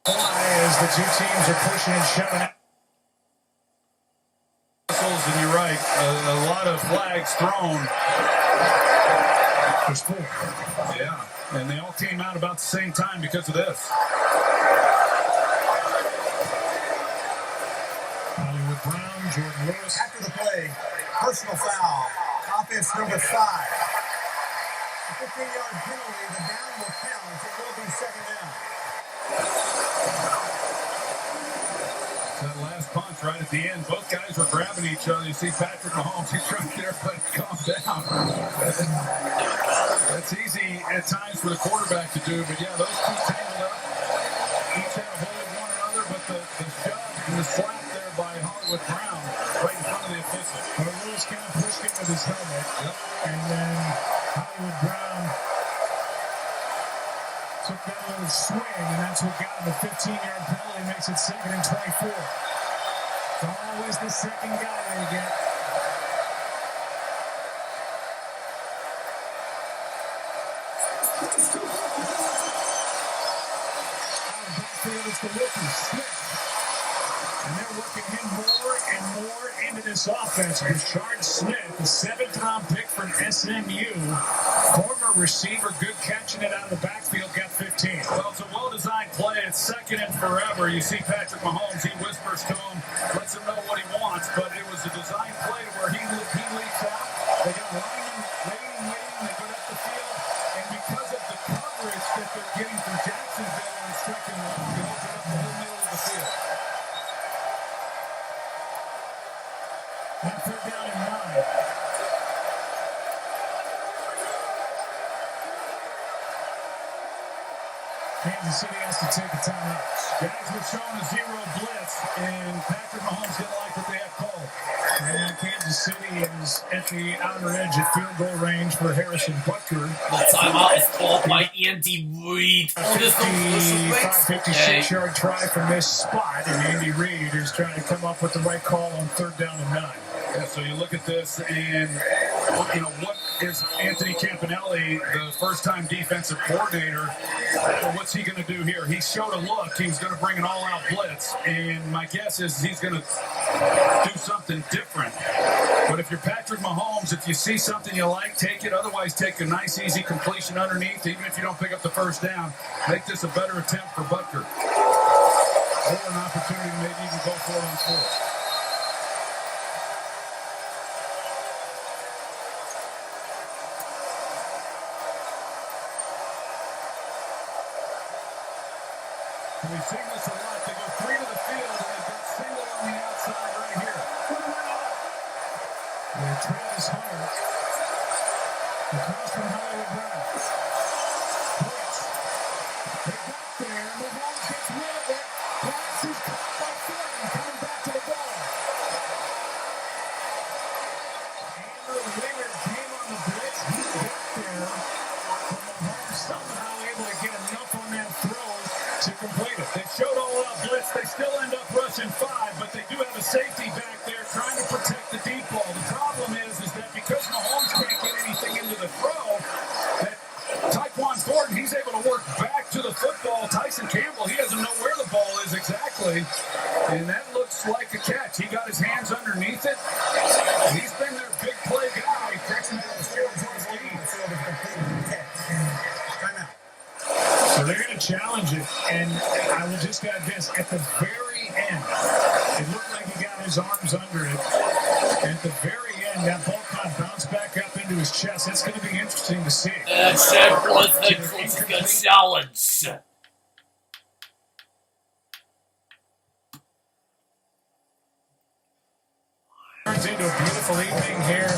As the two teams are pushing and shoving it. And you're right, a lot of flags thrown. There's 4. Yeah, and they all came out about the same time because of this. Hollywood Brown, Jordan Lewis. After the play, personal foul, offense number 5. A 15-yard penalty, the down will count. It will be second down. That last punch right at the end, both guys were grabbing each other. You see Patrick Mahomes, he's trying to get everybody to calm down. That's easy at times for the quarterback to do, but yeah, those two tangled up. Each had a hold of one another, but the shove and the slap there by Hollywood Brown right in front of the official. Well, Lewis kind of pushed him with his helmet, and then Hollywood Brown took that little swing, and that's what got him. A 15-yard penalty makes it 2nd and 24. It's always the second guy they get. It's the rookie, Smith. And they're working him more and more into this offense. Richard Smith, the 7th-round pick from SMU, former receiver, good catching it out of the backfield, got 15. Well, it's a well-designed play. It's 2nd and forever. You see Patrick Mahomes, he whispers to him, lets him know what he wants, but it was a design play to where he leaks out. They got linemen waiting, they go up the field, and because of the coverage that they're getting from Jacksonville on 2nd and long, they open up the whole middle of the field. And 3rd down and 9. Kansas City has to take a timeout. Guys were showing a zero blitz, and Patrick Mahomes didn't like what they had called. And Kansas City is at the outer edge at field goal range for Harrison Butker. The timeout is called by Andy Reid. Oh, there's no 56-yard try from this spot, and Andy Reid is trying to come up with the right call on 3rd down and 9. Yeah, so you look at this, and what is Anthony Campanelli, the first-time defensive coordinator? What's he going to do here? He showed a look. He was going to bring an all-out blitz, and my guess is he's going to do something different. But if you're Patrick Mahomes, if you see something you like, take it. Otherwise, take a nice, easy completion underneath. Even if you don't pick up the first down, make this a better attempt for Butker. Or an opportunity to maybe even go 4-on-4. We've seen this a lot. They go 3 to the field, and they've got single on the outside right here. And Travis Hunter across from Hollywood Brown. Blitz. They got there. Mahomes gets rid of it. Pass is caught by Thornton, coming back to the ball. Andrew Winger came on the blitz. He got there. But Mahomes somehow able to get enough on that throw to complete it. They showed all-out blitz. They still end up rushing 5, but they do have a safety back there trying to protect the deep ball. The problem is that because Mahomes can't get anything into the throw, that Tyquan Thornton, he's able to work back to the football. Tyson Campbell, he doesn't know where the ball is exactly, and that looks like a catch. He got his hands underneath it. He's been their big play guy. So they're going to challenge it, and I will just add this. At the very end, it looked like he got his arms under it. At the very end, that ball kind of bounced back up into his chest. That's going to be interesting to see. That's it was the challenge. Turns into a beautiful evening here.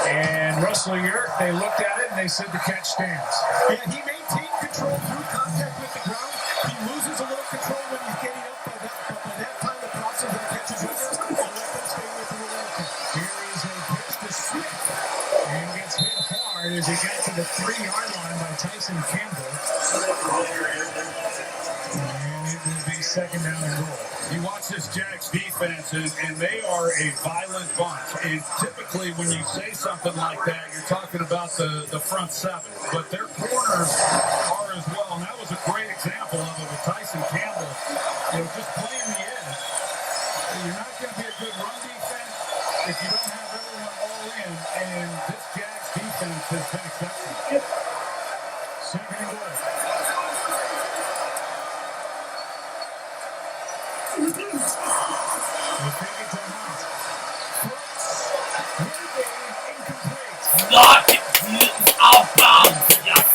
And Russell Yurt, they looked at it and they said the catch stands. Yeah, he maintained control through contact with the ground. He loses a little control when he's getting up, but by that time the process of the catch is over. And let them stay with the momentum. Here is a pitch to Smith. And gets hit hard as he got to the 3-yard line by Tyson Campbell. And it will be 2nd down and goal. You watch this Jags defense, and they are a violent bunch. And typically when you say something like that, you're talking about the front 7. But their corners are as well. And that was a great example of it with Tyson Campbell. just playing the edge. You're not going to be a good run defense if you don't have everyone all in, and this Jags defense has been exceptional. Second and goal. They take it to Hunt. Incomplete. Not outbound. Yes.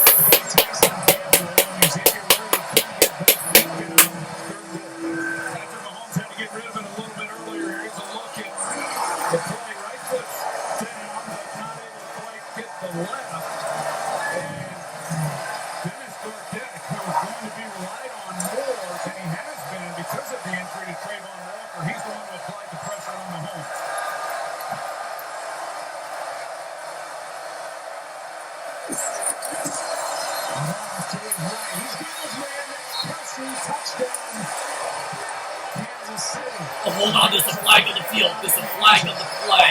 Oh, hold on, there's a flag on the field. There's a flag on the play.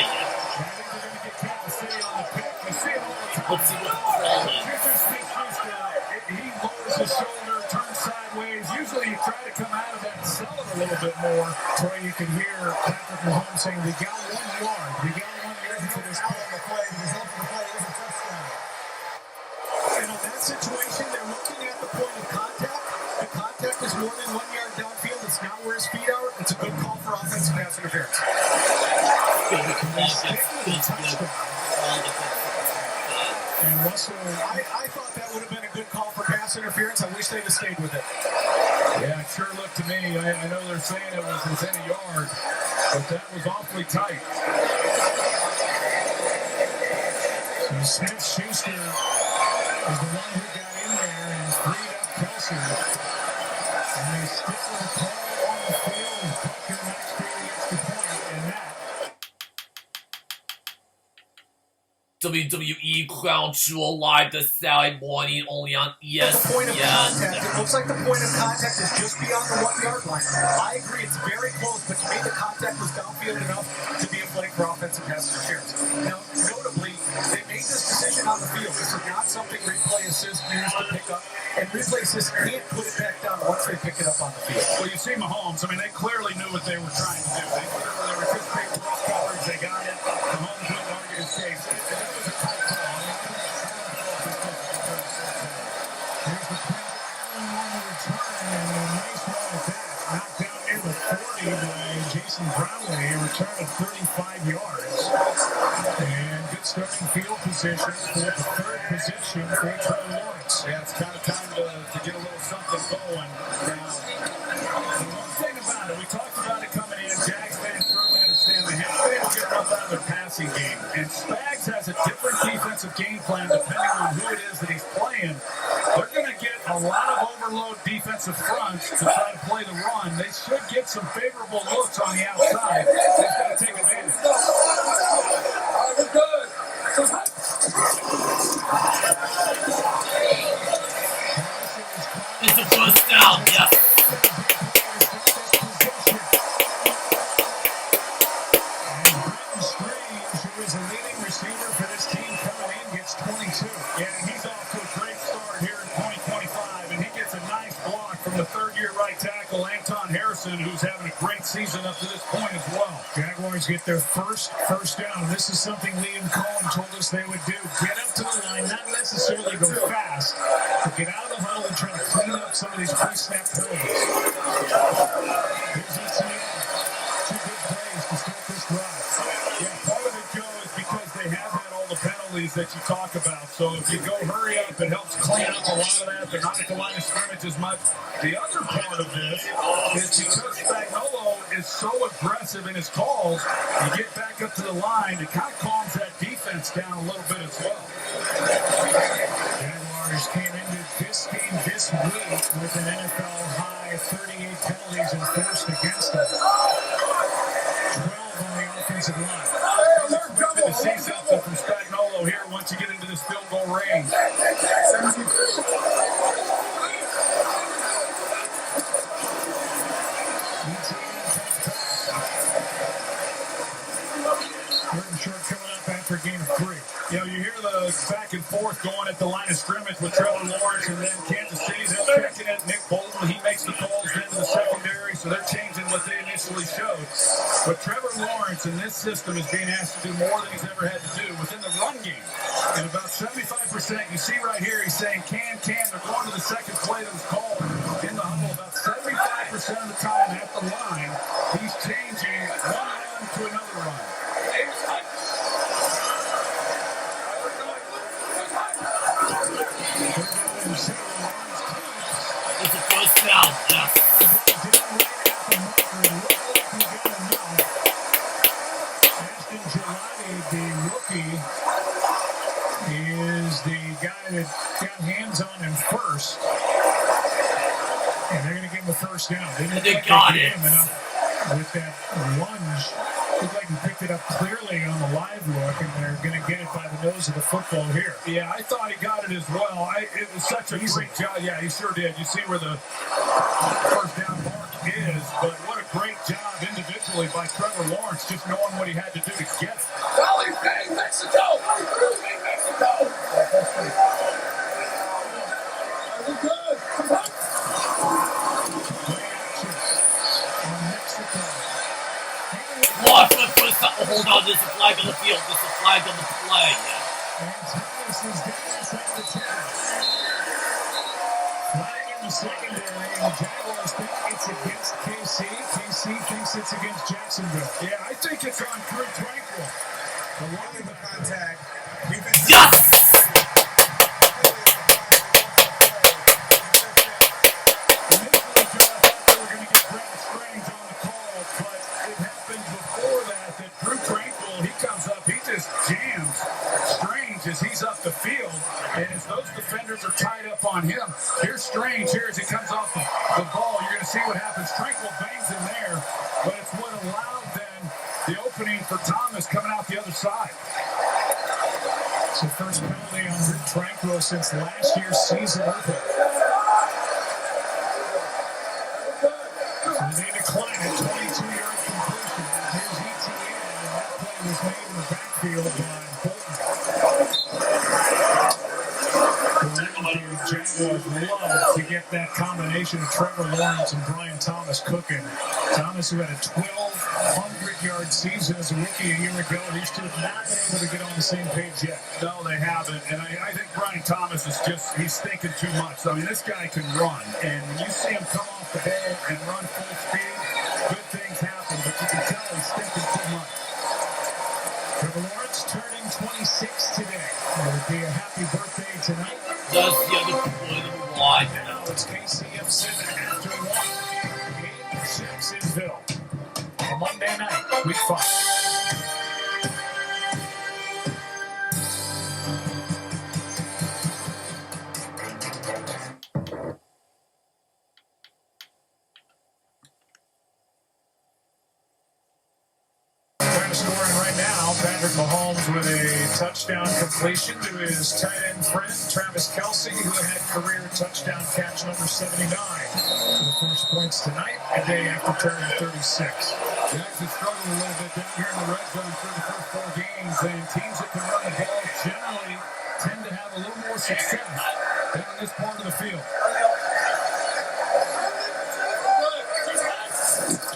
Let's see what the call is. He lowers his shoulder, turns sideways. Usually you try to come out of that cell a little bit more. Troy, you can hear Patrick Mahomes saying, we got 1 yard. We got 1 yard for this play. The play is a touchdown. And on that situation, they're looking at the point of contact. The contact is more than 1 yard downfield. It's not where his feet are. It's a good call for offensive pass interference. And Russell, I thought that would have been a good call for pass interference. I wish they'd have stayed with it. yeah, it sure looked to me. I know they're saying it was within a yard, but that was awfully tight. So Smith-Schuster is the one who got in there and freed up Kelsey. And they stick with the call on the field as Butker next year gets the point. And that WWE Crown Jewel live this Saturday morning only on The point of contact, ESPN. it looks like the point of contact is just beyond the 1 yard line. I agree, it's very close, but to me the contact was downfield enough to be a flag for offensive pass interference. Now, notably, they made this decision on the field. This is not something replay assist used to pick up, and replay assist can't put it back down once they pick it up on the field. Well, you see Mahomes. I mean, they clearly knew what they were trying to do. They were just big cross coverage. They got it. Mahomes went argue his case. That was a tight call. there's the play on the return, and a nice one at that. Knocked down near the 40 by Jason Brownlee. A return of 35 yards. And good starting field position for the third position for Trevor Lawrence. Yeah, it's kind of time to get a little something going. Now, the one thing about it, we talked about it coming in. Jags fans certainly understand they have to be able to get enough out of their passing game. And Spags has a different defensive game plan depending on who it is that he's playing. They're going to get a lot of overload defensive fronts to try to play the run. They should get some favorable looks on the outside. They've got to take advantage. We're good. It's a first down, yes. Strange, who is the leading receiver for this team coming in, gets 22. Yeah, and he's off to a great start here in 2025, and he gets a nice block from the third-year right tackle, Anton Harrison, who's having a great season up to this point as well. Jaguars get their first down. This is something Liam Cohen told us they would do. Get up to the line, not necessarily go fast, but get out of the huddle and try to clean up some of these pre-snap penalties. Here's ETN. Two good plays to start this drive. Yeah, part of it, Joe, is because they have had all the penalties that you talk about. So if you go hurry up, it helps clean up a lot of that. They're not at the line of scrimmage as much. The other part of this is because Spagnuolo is so aggressive in his calls, you get back up to the line, it kind of calms that defense down a little bit as well. Jaguars came into this game this week with an NFL high 38 penalties enforced against them. 12 on the offensive line. Expected to see something from Spagnuolo here once you get into this field goal range. Third and short coming up after game of 3. You know, you hear the back and forth going at the line of scrimmage with Trevor Lawrence, and then Kansas City, they're checking it. Nick Bolton, he makes the calls into the secondary. so they're changing what they initially showed. But Trevor Lawrence in this system is being asked to do more than he's ever had to do within the run game. And about 75%, you see right here, he's saying can. They're going to the second play that was called in the huddle. About 75% of the time at the line, he's changing one run to another run. It's a first down. Yes. The rookie is the guy that got hands on him first. And they're going to give him a first down. They got it. With that lunge, looked like he picked it up clearly on the live look, and they're going to get it by the nose of the football here. Yeah, I thought he got it as well. It was such a great job. Yeah, he sure did. You see where the first down mark is, but what a great job individually by Trevor Lawrence, just knowing what he had to do to get it. Valley Bay, Mexico! Valley Mexico! We're good. Watch the first down. Hold on, there's a flag on the field. There's a flag on the play. And Thomas is down inside the 10. Flag in the secondary, and the Jaguars think it's against KC. KC thinks it's against Jacksonville. Yeah, I think it's on Drew Tranquil. The line of the contact. Yes! As he's up the field, and as those defenders are tied up on him, here's Strange here as he comes off the ball. You're going to see what happens. Tranquil bangs in there, but it's what allowed then the opening for Thomas coming out the other side. It's the first penalty on Drew Tranquil since last year's season opener. So they decline at 22-yard completion. Here's ETN, and that play was made in the backfield by Bolton. The Jaguars love to get that combination of Trevor Lawrence and Brian Thomas cooking. Thomas, who had a 1,200-yard season as a rookie a year ago, these two have not been able to get on the same page yet. No, they haven't. And I think Brian Thomas is he's thinking too much. I mean, this guy can run. And when you see him come off the ball and run full speed, good things happen. But you can tell he's thinking too much. Trevor Lawrence turning 26 today. It would be a happy birthday tonight. Does the other point wide? Now it's KCFC after 1 in Jacksonville. A Monday night, week 5. Scoring right now, Patrick Mahomes with a touchdown completion to his tight end friend, Travis Kelce, who had career touchdown catch number 79 for the first points tonight, a day after turning 36. Jackson struggled a little bit down here in the red zone through the first 4 games, and teams that can run the ball generally tend to have a little more success down in this part of the field.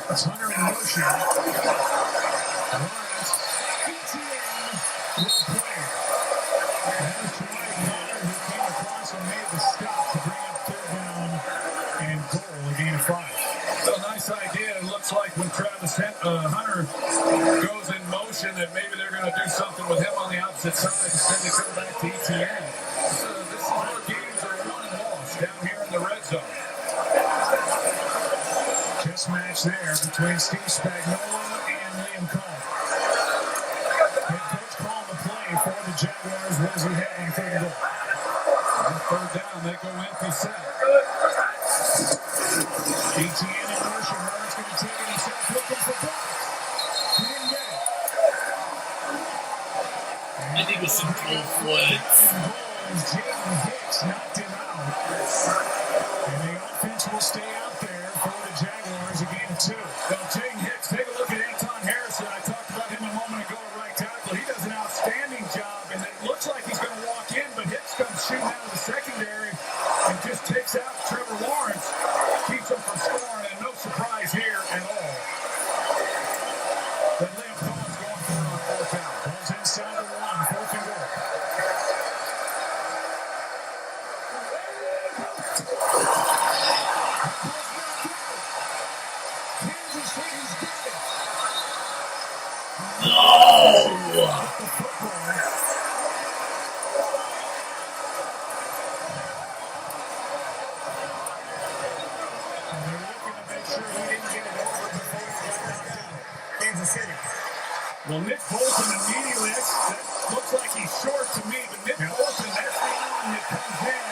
It's Hunter in motion. Lawrence, ETN, will play. That was Tawai Hunter who came across and made the stop to bring up 3rd down and goal, a gain of 5. So nice idea. It looks like when Travis Hunter goes in motion that maybe they're going to do something with him on the opposite side instead they come back to ETN. So this is where games are won and lost down here in the red zone. Chess match there between Steve Spagnuolo and Liam Cohn. Head coach calling the play for the Jaguars. What does he have on 3rd and goal? On 3rd down, they go empty set. ETN in motion. Lawrence going to take it himself, looking for blocks. He didn't get it. I think it was some cold foot. Jaden Hicks knocked him out. And the offense will stay out there for the Jaguars, a gain of 2. Well, Jaden Hicks, take a look at Anton Harrison. I talked about him a moment ago at right tackle. He does an outstanding job, and it looks like he's going to walk in, but Hicks comes shooting out of the secondary and just takes out Trevor Lawrence, keeps him from scoring, and sure he didn't get it over before he got knocked out. Kansas City. Well, Nick Bolton immediately, that looks like he's short to me, but Nick Bolton, that's the arm that comes in,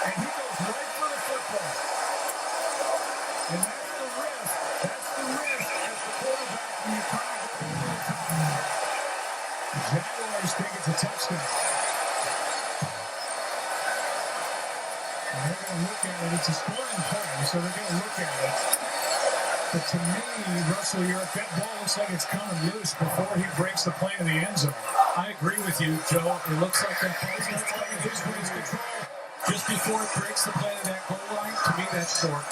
and he goes right for the football. And that's the risk. That's the risk as the quarterback when you try to go over the top. The Jaguars think it's a touchdown. And they're going to look at it. It's a scoring play, so they're going to look at it. But to me, Russell, that ball looks like it's coming loose before he breaks the plane in the end zone. I agree with you, Joe. It looks like that ball's going to come loose with his control just before it breaks the plane of that goal line. To me, that's short.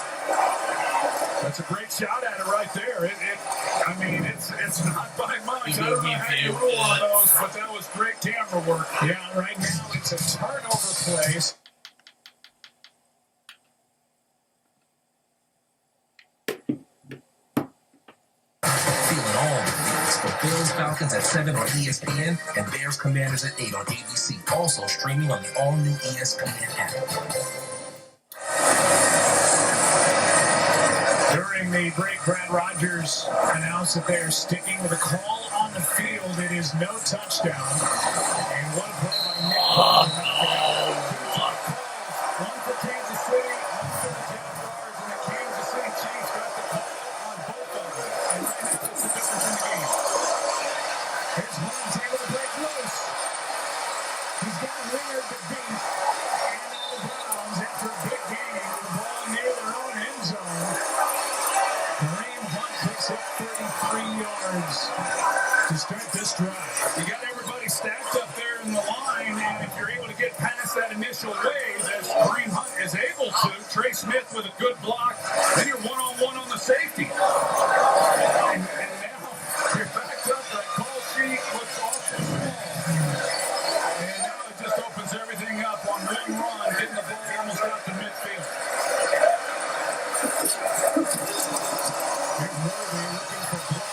That's a great shot at it right there. It's not by much. I don't know how you rule on those, but that was great camera work. Yeah, right now it's a turnover play. Feeling all the beats for Bills Falcons at 7 on ESPN and Bears Commanders at 8 on ABC. Also streaming on the all-new ESPN app. During the break, Brad Rogers announced that they are sticking with a call on the field. It is no touchdown. And what a play by Nick Bolton. One for Kansas City, one for the Jaguars, and the Kansas City Chiefs got the call on both of them. And right now, that's the difference in the game. Here's Holmes able to break loose. He's got Leonard to beat. And now the Browns, after a big game, with the ball near their own end zone. Kareem Hunt picks up 33 yards to start this drive. You got everybody stacked up there in the line, and if you're able to get past that initial wave, as Kareem Hunt is able to, Trey Smith with a good block, then you're one-on-one on the safety. And now you're backed up. That call sheet looks awful small. And now it just opens everything up on one run, getting the ball almost out to midfield. Here's Worthy looking for block.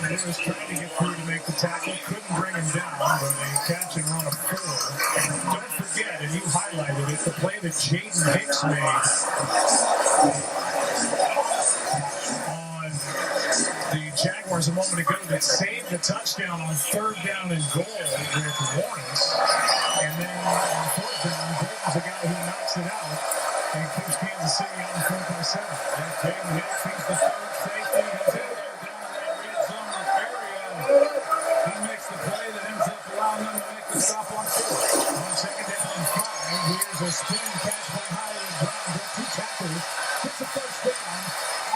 He was trying to get through to make the tackle. Couldn't bring him down, but a catch and run of 4. And don't forget, and you highlighted it, the play that Jaden Hicks made on the Jaguars a moment ago that saved the touchdown on 3rd down and goal with Lawrence. And then on 4th down, Bolton's the guy who knocks it out and keeps Kansas City on 4th by 7. And Jaden Hicks, he's the third safety. He's in there down in that red zone area. He makes the play that ends up allowing them to make the stop on 4th. On 2nd down and 5, here's a spin catch by Hollywood Brown. Got 2 tackles. Gets a 1st down.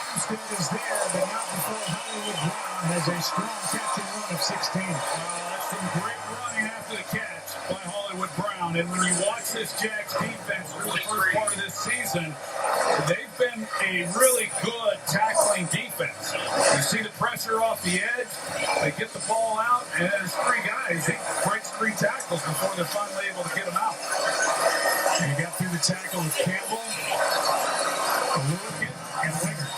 Armstead is there, but not before Hollywood Brown has a strong catch and run of 16. That's some great running after the catch by Hollywood Brown. And when you watch this Jags defense through the first part of this season, they've been a really good tackling defense. You see the pressure off the edge, they get the ball out, and there's 3 guys. He breaks 3 tackles before they're finally able to get him out. And he got through the tackle with Campbell, Lucan, and Winger.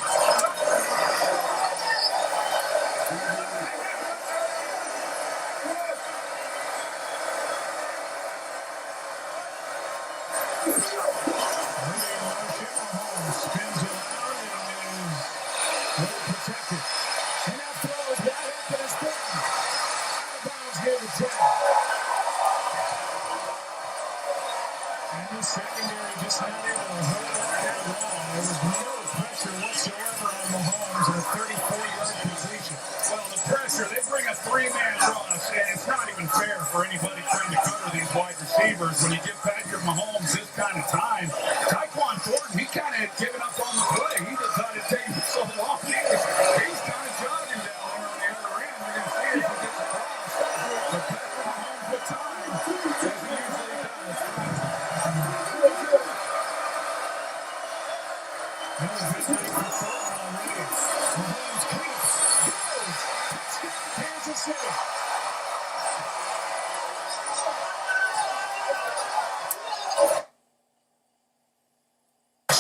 Spins it out and is well protected. And that throw is wide open as Thornton. Out of bounds near the 10. And the secondary just not able to hold up that long. There was no pressure whatsoever on Mahomes and a 34-yard completion. Well, the pressure, they bring a 3-man rush, and it's not even fair for anybody trying to cover these wide receivers. When you give Patrick Mahomes this kind of time, Tyquan Thornton, he kind of had given up on the play. He just thought it'd take him so long. He's kind of jogging down there on the other end. We're going to see if he gets across. But Patrick Mahomes with time, as he usually does. That was a good night for Thornton already. Mahomes keeps, goes, touchdown Kansas City.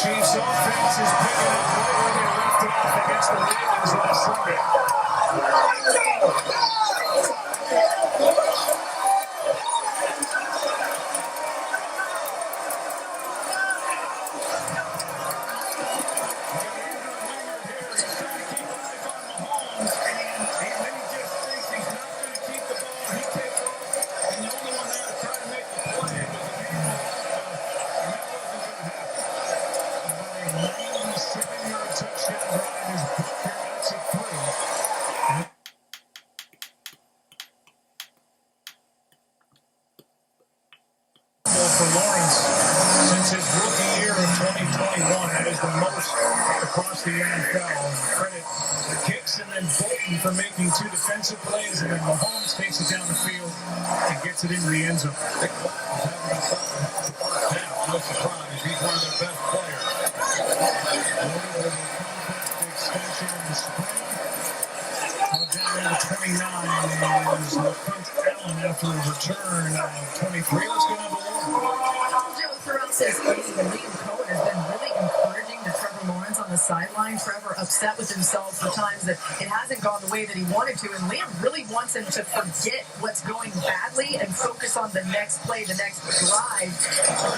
Chiefs offense is picking up right where they left off against the Ravens last Sunday. 7-yard touchdown drive as Booker gets it through. For Lawrence, since his rookie year in 2021, that is the most across the NFL. Credit the kicks and then Bolton for making 2 defensive plays, and then Mahomes takes it down the field and gets it into the end zone. No surprise, he's one of their best players. Extension in the spring. Down there to 29 is LaQuint Allen after a return of 23. Let's go down to Joe throughout this game, Liam Cohen has been really encouraging to Trevor Lawrence on the sideline. Trevor upset with himself for times that it hasn't gone the way that he wanted to, and Liam really wants him to forget what's going badly and focus on the next play, the next drive.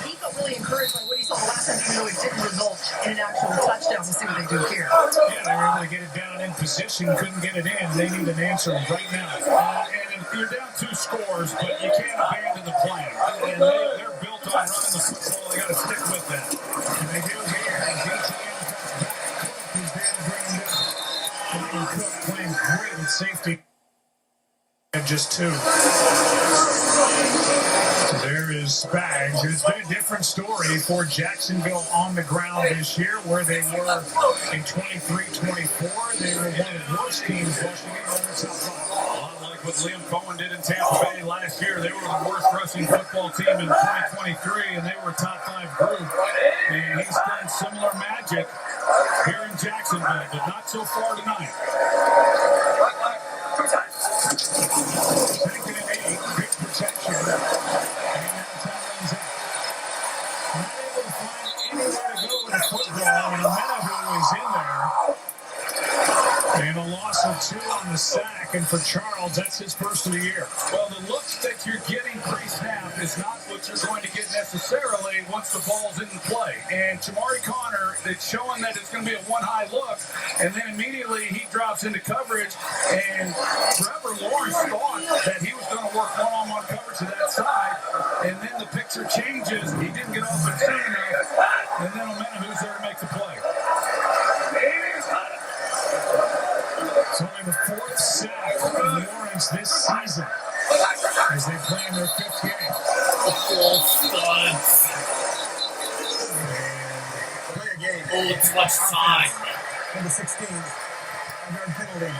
He felt really encouraged by what he saw the last time, even though it didn't result in an actual touchdown. We'll see what they do here. Yeah, they were able to get it down in position, couldn't get it in. They need an answer right now. And you're down 2 scores, but you can't abandon the plan. And they're built on running the football. They got to stick with that. And they do here. Who's there to bring him down. Cook playing great at safety. And just 2. So there is Spags. It's been a different story for Jacksonville on the ground this year, where they were in 23-24. They were one of the worst teams rushing in over the top 5. What Liam Cohen did in Tampa Bay last year. They were the worst rushing football team in 2023, and they were a top 5 group. And he's done similar magic here in Jacksonville, but not so far tonight. Second and 8, big protection. And now time runs out. Not able to find anywhere to go with the football, and Amenahu is in there. And a loss of 2 on the sack, and for Charles, that's his first of the year. Well, the looks that you're getting pre-snap is not what you're going to get necessarily once the ball's in play. And Tamari Connor, it's showing that it's going to be a one-high look, and then immediately he drops into coverage, and Trevor Lawrence thought that he was going to work one-on-one coverage to that side, and then the picture changes. He didn't get open soon enough, and then Amenahu's there to make the play. It's only the 4th sack of Lawrence this season as they play in their 5th game. Play a game. Oh, it's left side. Number 16. Yard penalty.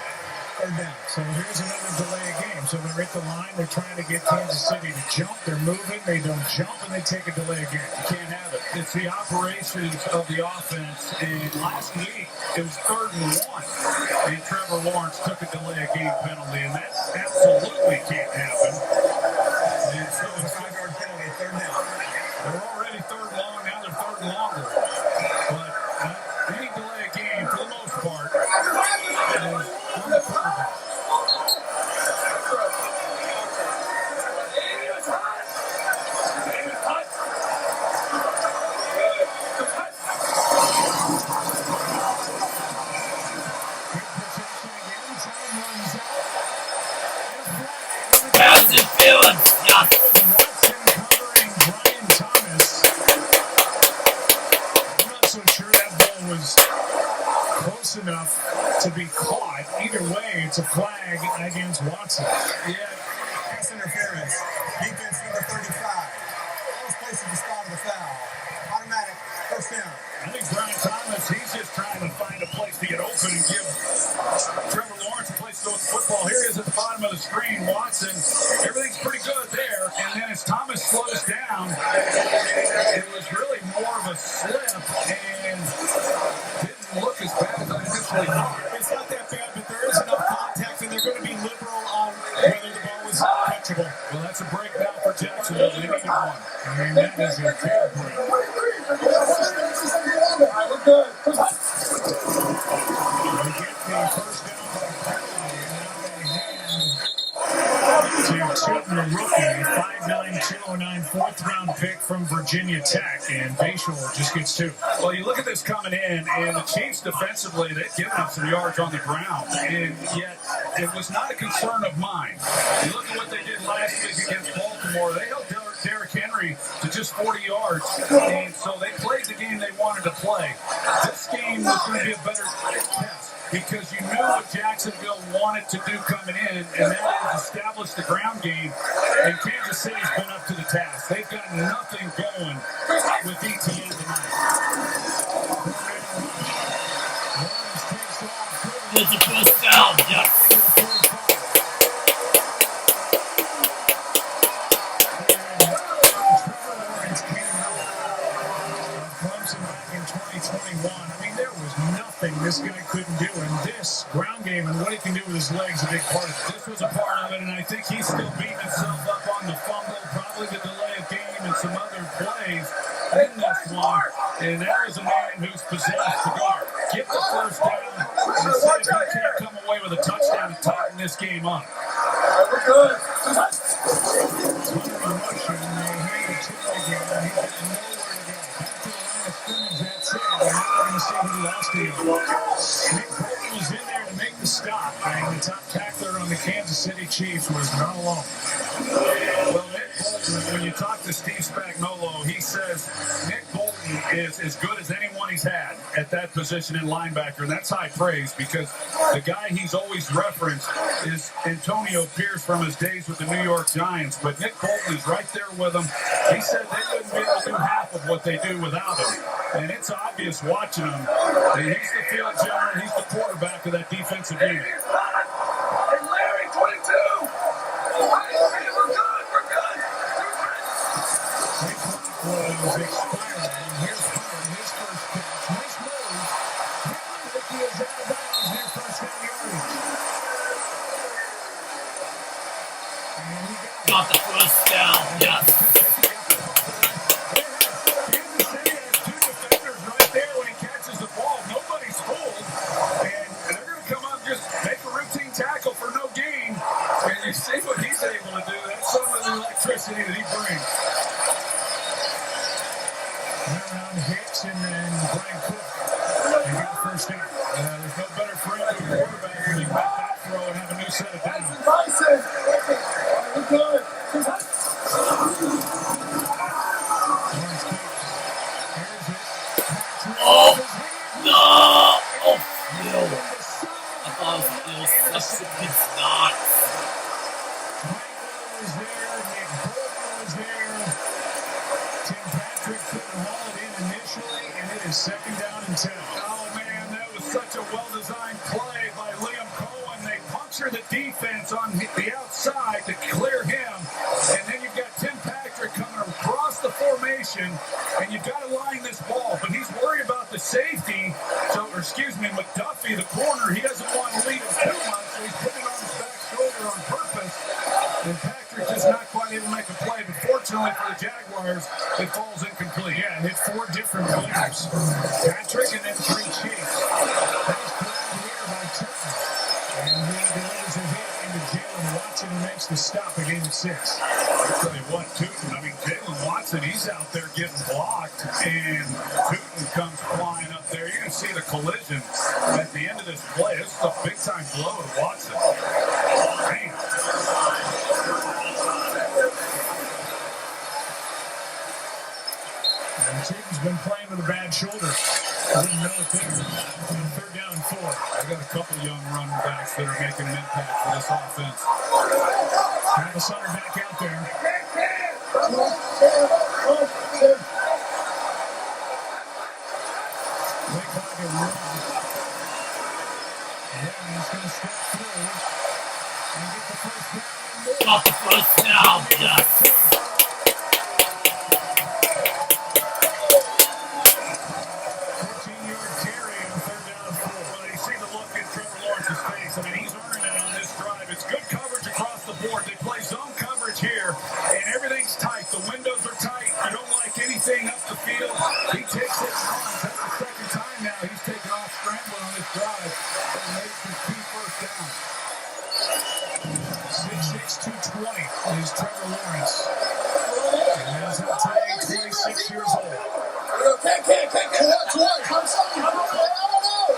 3rd down. So here's another delay of game. So they're at the line. They're trying to get Kansas City to jump. They're moving. They don't jump, and they take a delay of game. You can't have it. It's the operations of the offense. And last week, it was 3rd and 1. And Trevor Lawrence took a delay of game penalty, and that absolutely can't happen. And so it's 5-yard penalty. 3rd down. they're already 3rd long, now they're 3rd and longer. But any delay of game, for the most part, is on the quarterback. Pass interference. Yes. Watson covering Brian Thomas. I'm not so sure that ball was close enough to be caught. Either way, it's a flag against Watson. Yeah. Pass interference. Defense number 35. Almost places the spot of the foul. Automatic. 1st down. I think Brian Thomas, he's just trying to find a place to get open and give Trevor Lawrence a place to go with the football. Here he is at the bottom of the screen. Watson, everything's pretty good there. And then as Thomas slows down, it was really more of a slip and didn't look as bad as I initially thought. It's not that bad, but there is enough contact, and they're going to be liberal on whether the ball was catchable. Well, that's a break now for Jacksonville. They needed one. And that is a fair break. We're good. They get the first down by penalty, and now they hand to Tilton, the rookie, 5'9", 209, 4th-round pick from Virginia Tech, and Bayshore just gets 2. Well, you look at this coming in, and the Chiefs defensively, they've given up some yards on the ground, and yet it was not a concern of mine. You look at what they did last week against Baltimore. They held Derrick Henry to just 40 yards, and so they played the game they wanted to play. This game game was going to be a better test because you knew what Jacksonville wanted to do coming in, and that is establish the ground game. And Kansas City's been up to the task. They've got nothing going with ETN tonight. It's a first down, yes. This guy couldn't do, and this ground game and what he can do with his legs a big part of it. This was a part of it, and I think he's still beating himself up on the fumble, probably the delay of game and some other plays in this one. And that was a man who's possessed to go get the first down and see if he can't come away with a touchdown and tighten this game up. We're good. Nick Bolton was in there to make the stop, and the top tackler on the Kansas City Chiefs was not alone. Well, Nick Bolton, when you talk to Steve Spagnuolo, he says Nick Bolton is as good as anyone he's had at that position in linebacker. And that's high praise because the guy he's always referenced is Antonio Pierce from his days with the New York Giants. But Nick Bolton is right there with him. He said they wouldn't be able to do half of what they do without him. And it's obvious watching him. And he's the field general. He's the quarterback of that defensive unit. Hey, Larry, 22. We're good. We're good. Was expiring. Here's his first catch. Nice move. He is out of bounds near first down yardage. And he Got the first down, yes. Kansas City has two defenders right there when he catches the ball. Nobody's fooled. And they're going to come up and just make a routine tackle for no gain. And you see what he's able to do. That's some of the electricity that he brings. around Hicks and then Brian Cook. They got the first down. There's no better friend of the quarterback when you make that throw and have a new set of downs. Bryson. We're good. Oh, no! Oh, no. I thought it was such a good start. Michael was there. Nick Bolton was there. Tim Patrick couldn't haul it in initially, and it is second down and 10. Oh, man, that was such a well-designed play by Liam Cohen. They puncture the defense on the outside to clear him, and then you've got Tim Patrick coming across the formation, and you've got to line this ball, but he's worried about the safety. McDuffie, the corner, he doesn't want to lead him too much, so he's putting it on his back shoulder on purpose, and Patrick just not quite able to make a play, but fortunately for the Jaguars, it falls incomplete. Yeah, hit four different players. Patrick and then three Chiefs. That was put out here by Turton. And he delivers a hit into Jalen Watson, who makes the stop at game 6. I'll tell you what, Jalen Watson, he's out there getting blocked, and Tootin comes flying up there. You're going to see the collision at the end of this play. This is a big-time blow to Watson. Man. And Tootin's been playing with a bad shoulder. I didn't know it there. Third down and 4. I got a couple young running backs that are making an impact for this offense. Travis Hunter back out there. Blake Hogg run. Yeah, he's going to step through and get the first down. Got the first down, yes. 14-yard carry on third down and 4. Well, you see the look in Trevor Lawrence's face. I mean, he's earning it on this drive. It's good coverage across the board. They play zone coverage here, and everything's tight. The windows are tight. You don't like anything up the field. He takes it and runs. That's the second time now he's taken off scrambling on this drive and makes his key first down. 6'6", 220 is Trevor Lawrence. And as of today, 26 years old. Can't. I'm sorry. I don't know.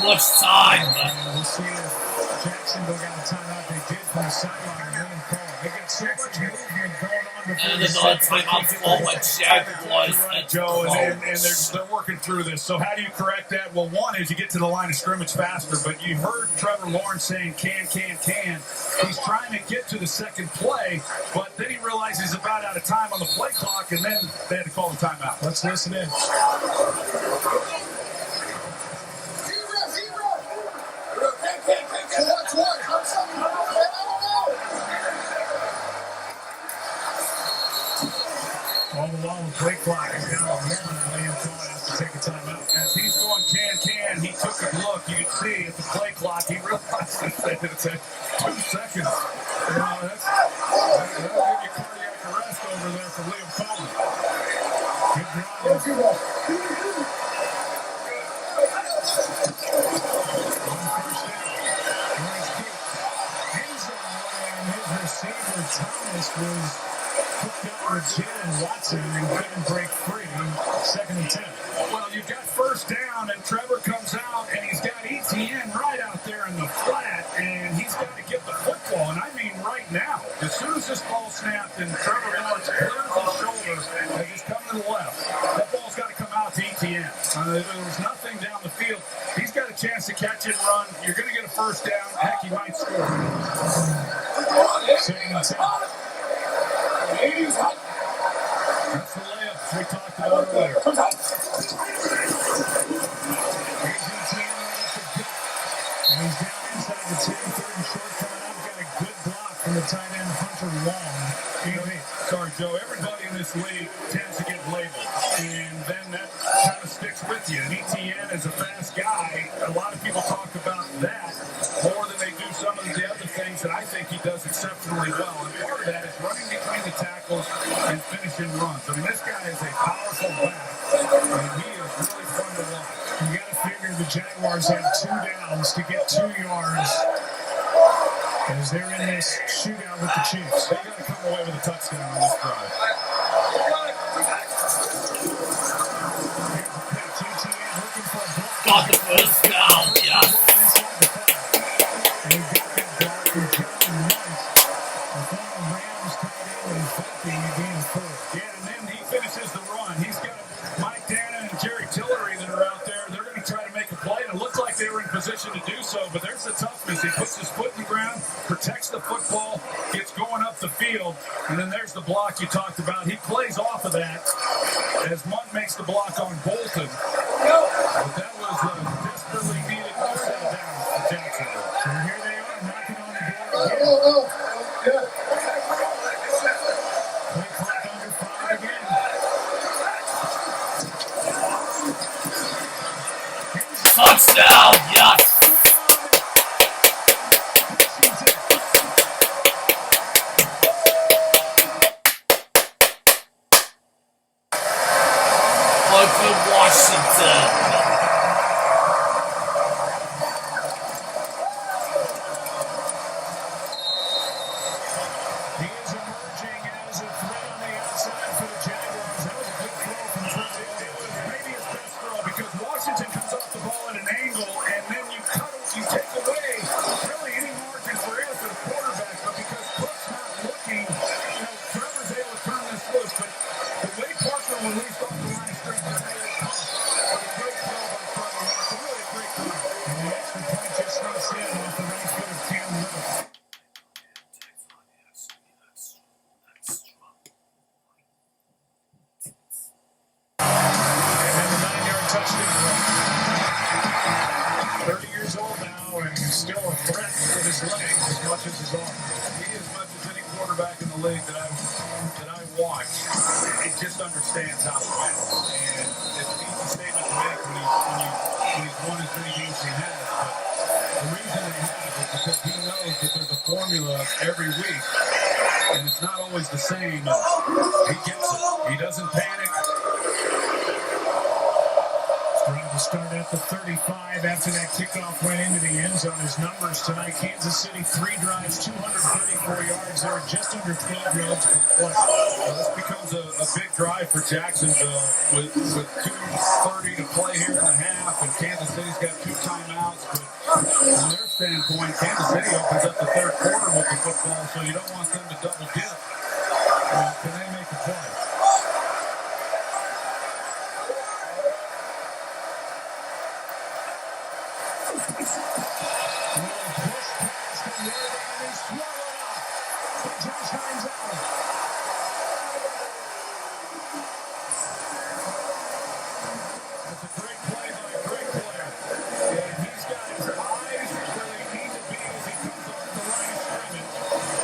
Much time, but We'll see if Jacksonville got a timeout. They did from the sideline. Liam Cohen. They got so much movement going on And another timeout for what Jaguars. Right, Joe, and they're working through this. So how do you correct that? Well, one is you get to the line of scrimmage faster, but you heard Trevor Lawrence saying can. He's trying to get to the second play, but then he realizes he's about out of time on the play clock, and then they had to call the timeout. Let's listen in. All the while the play clock is down to 1, and Liam Cohen has to take a timeout. As he's going can, he took a look. You can see at the play clock, he realizes that it's at 2 seconds. That'll give you cardiac arrest over there for Liam Cohen. Good drive. His receiver Thomas was hooked up with Jalen Watson and couldn't break free. 2nd and 10. Well, you've got first down, and Trevor comes out, and he's got ETN right out there in the flat, and he's got to get the football, and I mean right now. As soon as this ball snapped and Trevor Lawrence clears his shoulder as he's coming to the left, that ball's got to come out to ETN. There was nothing down the field. He's got a chance to catch it and run. You're going to get a first down. Heck, he might score. 2nd and 10. That's the layup we talked about earlier. And he's down inside the 10, 3rd and short coming up. Got a good block from the tight end Hunter Long. Sorry, Joe. Everybody in this league tends to get labeled, and then that kind of sticks with you. And ETN is a fast guy. A lot of people talk about that more than they do some of the other things that I think he does exceptionally well. And part of that is running between the tackles and finishing runs. I mean, this guy is a powerful back, and he is really fun to watch. You got to figure the Jaguars have 2 downs to get 2 yards as they're in this shootout with the Chiefs. They got to come away with a touchdown on this drive. Got the first down, yes. And he got that block from Kevin White. The former Rams tight end is Bucky again first. Yeah, and then he finishes the run. He's got Mike Dana and Jerry Tillery that are out there. They're going to try to make a play, and it looked like they were in position to do so, but there's the toughness. He puts his foot in the ground, protects the football, gets going up the field, and then there's the block you talked about. He plays off of that as Munt makes the block on Bolton. But that was desperately needed to settle down for Jacksonville. So here they are knocking on the door again. Play clock under 5 again. Touchdown, yes. Michael Washington. He is emerging as a threat on the outside for the Jaguars. That was a good throw from Trevor. It was maybe his best throw because Washington comes off the ball at an angle, and then you take away really any margin for error for the quarterback. But because Cook's not looking, Trevor's able to turn this loose. But the way Parker released off the line of scrimmage made it tough. But a great throw by Trevor Lawrence. A really great throw. And the extra point just sneaks in off the right foot of Cam Little. And then the 9-yard touchdown run. 30 years old now and still a threat with his legs as much as his arm. He, as much as any quarterback in the league that I watch, he just understands how to win. And it's an easy statement to make when he's won as many games as he has. But the reason he has is because he knows that there's a formula every week. And it's not always the same. He gets it. He doesn't panic. Drive to start at the 35 after that kickoff went into the end zone. His numbers tonight, Kansas City, 3 drives, 234 yards. They're just under 12 yards per play. Well, this becomes a big drive for Jacksonville with 2:30 to play here in the half, and Kansas City's got 2 timeouts. But from their standpoint, Kansas City opens up the third quarter with the football, so you don't want them to double dip. Can they make a play? That's a great play by a great player. And he's got his eyes where they need to be as he comes off the line of scrimmage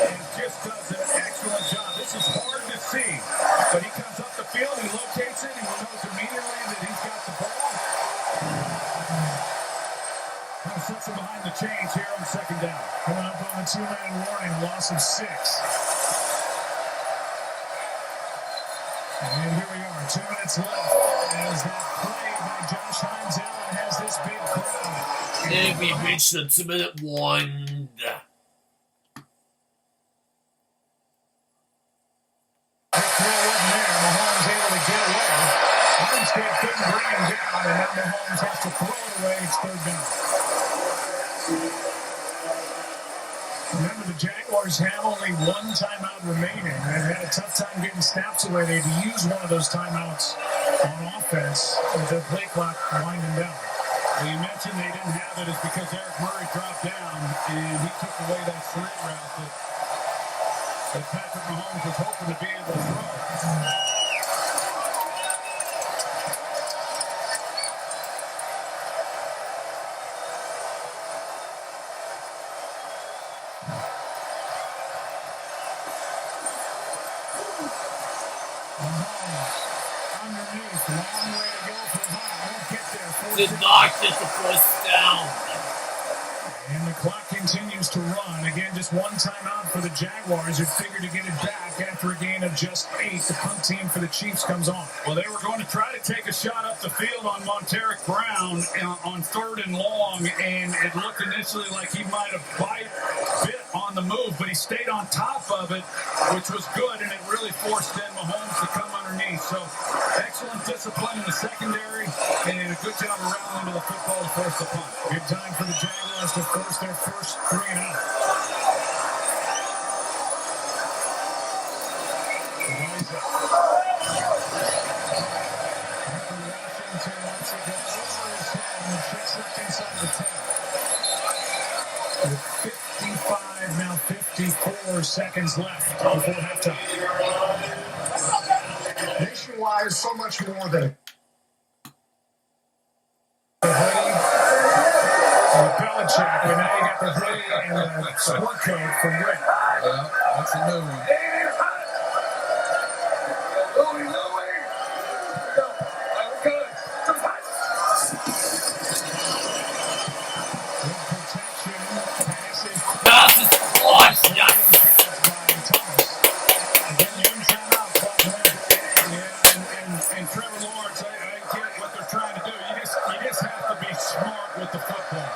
and just does an excellent job. This is hard to see, but he comes up the field, he locates it, and he knows immediately that he's got the ball. He sets him behind the chains here on second down. Coming up on a two-man warning, loss of 6. And here we are, 2 minutes left as that play by Josh Hines Allen has this big crowd. And we reached the 2-minute warning. The throw wasn't there. Mahomes able to get away. Armstead couldn't bring him down, and now Mahomes has to throw it away. It's 3rd down. Remember, the Jaguars have only 1 timeout remaining. They've had a tough time getting snaps away. They had to use one of those timeouts on offense with the play clock winding down. Well, you mentioned they didn't have it is because Eric Murray dropped down and he took away that slant route that Patrick Mahomes was hoping to be able to throw. Underneath, long way to go for Hines. Won't get there. Did not get the first down. And the clock continues to run. Again, just 1 timeout for the Jaguars, who figured to get it back after a gain of just 8. The punt team for the Chiefs comes on. Well, they were going to try to take a shot up the field on Monteric Brown on 3rd and long, and it looked initially like he might have bit on the move, but he stayed on top of it, which was good, and it really forced then Mahomes to come underneath. So excellent discipline in the secondary, and a good job around into the football to force the punt. Good time for the Jaguars to force their first 3 and out. Washington wants to go over his head and checks up inside the 10. With 55, now 54 seconds left before halftime. Nationwide is so much more than Belichick, and now you got the hoodie and the sport coat from Rick. Yeah, that's a new one. Pass is caught. Yes. And Trevor Lawrence, I get what they're trying to do. You just have to be smart with the football.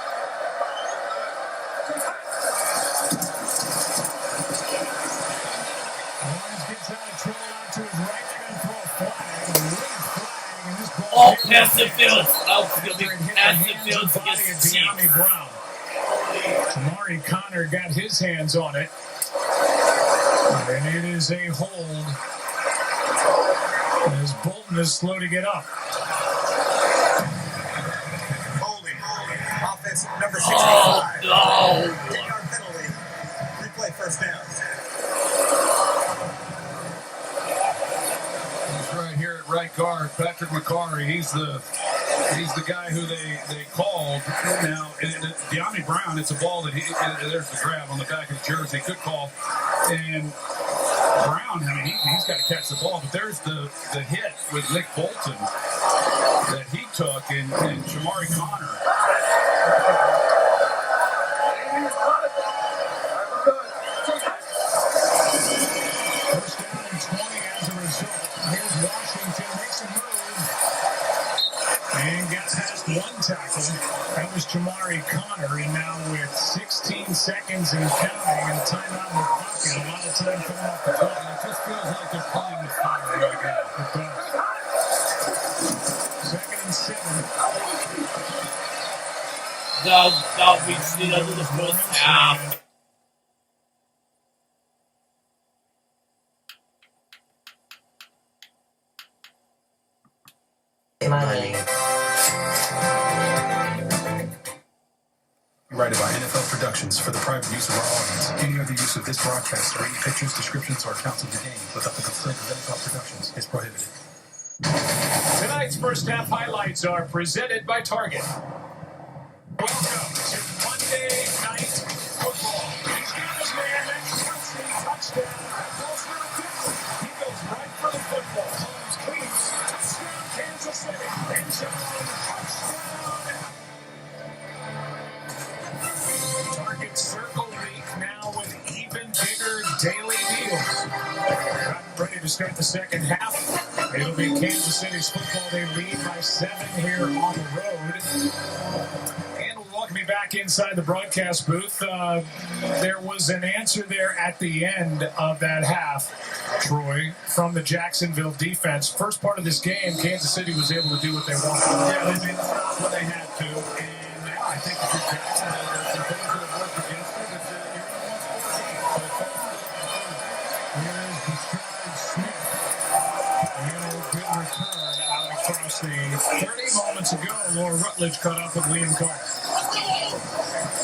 Lawrence gets out of trouble out to his right. They're going to throw a flag, a late flag, and this ball All passive fields. Passive fields against the De'Ami Chiefs. Brown. Tamari Connor got his hands on it, and it is a hold as Bolton is slow to get up. Holding. Offense number 65. Oh, no. 10-yard penalty. Replay first down. He's right here at right guard, Patrick McCarry. He's the guy who they called. Now, De'Ami Brown, it's a ball that there's the grab on the back of the jersey. Good call. And Brown, I mean, he's got to catch the ball, but there's the hit with Nick Bolton that he took, and Shamari Connor. First down and 20 as a result. Here's Washington, makes a move, and gets past 1 tackle. That was Jamari Connor, and now with 16 seconds and counting and timeout in the pocket, a lot of time coming off the clock. It just feels like they're playing with fire right now. It does. 2nd and 7. Now we see the end of the first half. Money. Provided by NFL Productions for the private use of our audience. Any other use of this broadcast or any pictures, descriptions, or accounts of the game without the consent of NFL Productions is prohibited. Tonight's first half highlights are presented by Target. Welcome to Monday Night Football. He's got his man, that's Kelsey, touchdown. That ball's real different. He goes right for the football. Holmes cleans. Touchdown, Kansas City. End zone, touchdown. Target Circle Week now with even bigger daily deals. Ready to start the second half. It'll be Kansas City's football. They lead by 7 here on the road. And we'll welcome you back inside the broadcast booth. There was an answer there at the end of that half, Troy, from the Jacksonville defense. First part of this game, Kansas City was able to do what they wanted. Yeah, they did what they had to. And I think if you're Jackson, there's some things that have worked against it. It's you're in a good return out across the 30 moments ago. Laura Rutledge caught up with Liam Carr.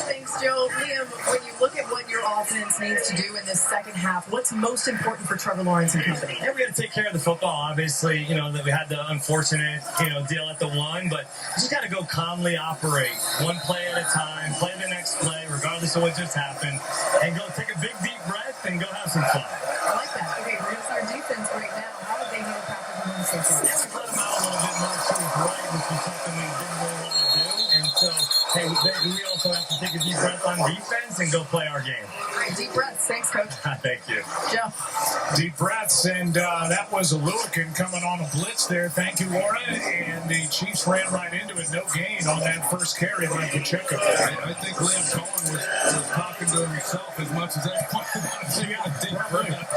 Thanks, Joe. Liam, when you look at what your offense needs to do in this second half, what's most important for Trevor Lawrence and company? Yeah, we got to take care of the football. Obviously, that we had the unfortunate, deal at the one, but you just got to go calmly operate one play at a time, play the next play, regardless of what just happened, and go take a big, deep breath and go have some fun. I like that. Okay, here's our defense right now. How did they handle Patrick Mahomes so far? Yeah, we let him out a little bit more to his right, which is something we didn't really want to do. And so, hey, we also have to take a deep breath on defense and go play our game. All right, deep breaths. Thanks, Coach. Thank you. Joe. Deep breaths, and that was a Lewickin coming on a blitz there. Thank you, Laura. And the Chiefs ran right into it. No gain on that first carry by Pacheco. I think Liam Cohen was talking to himself as much as anyone wants to get a deep breath.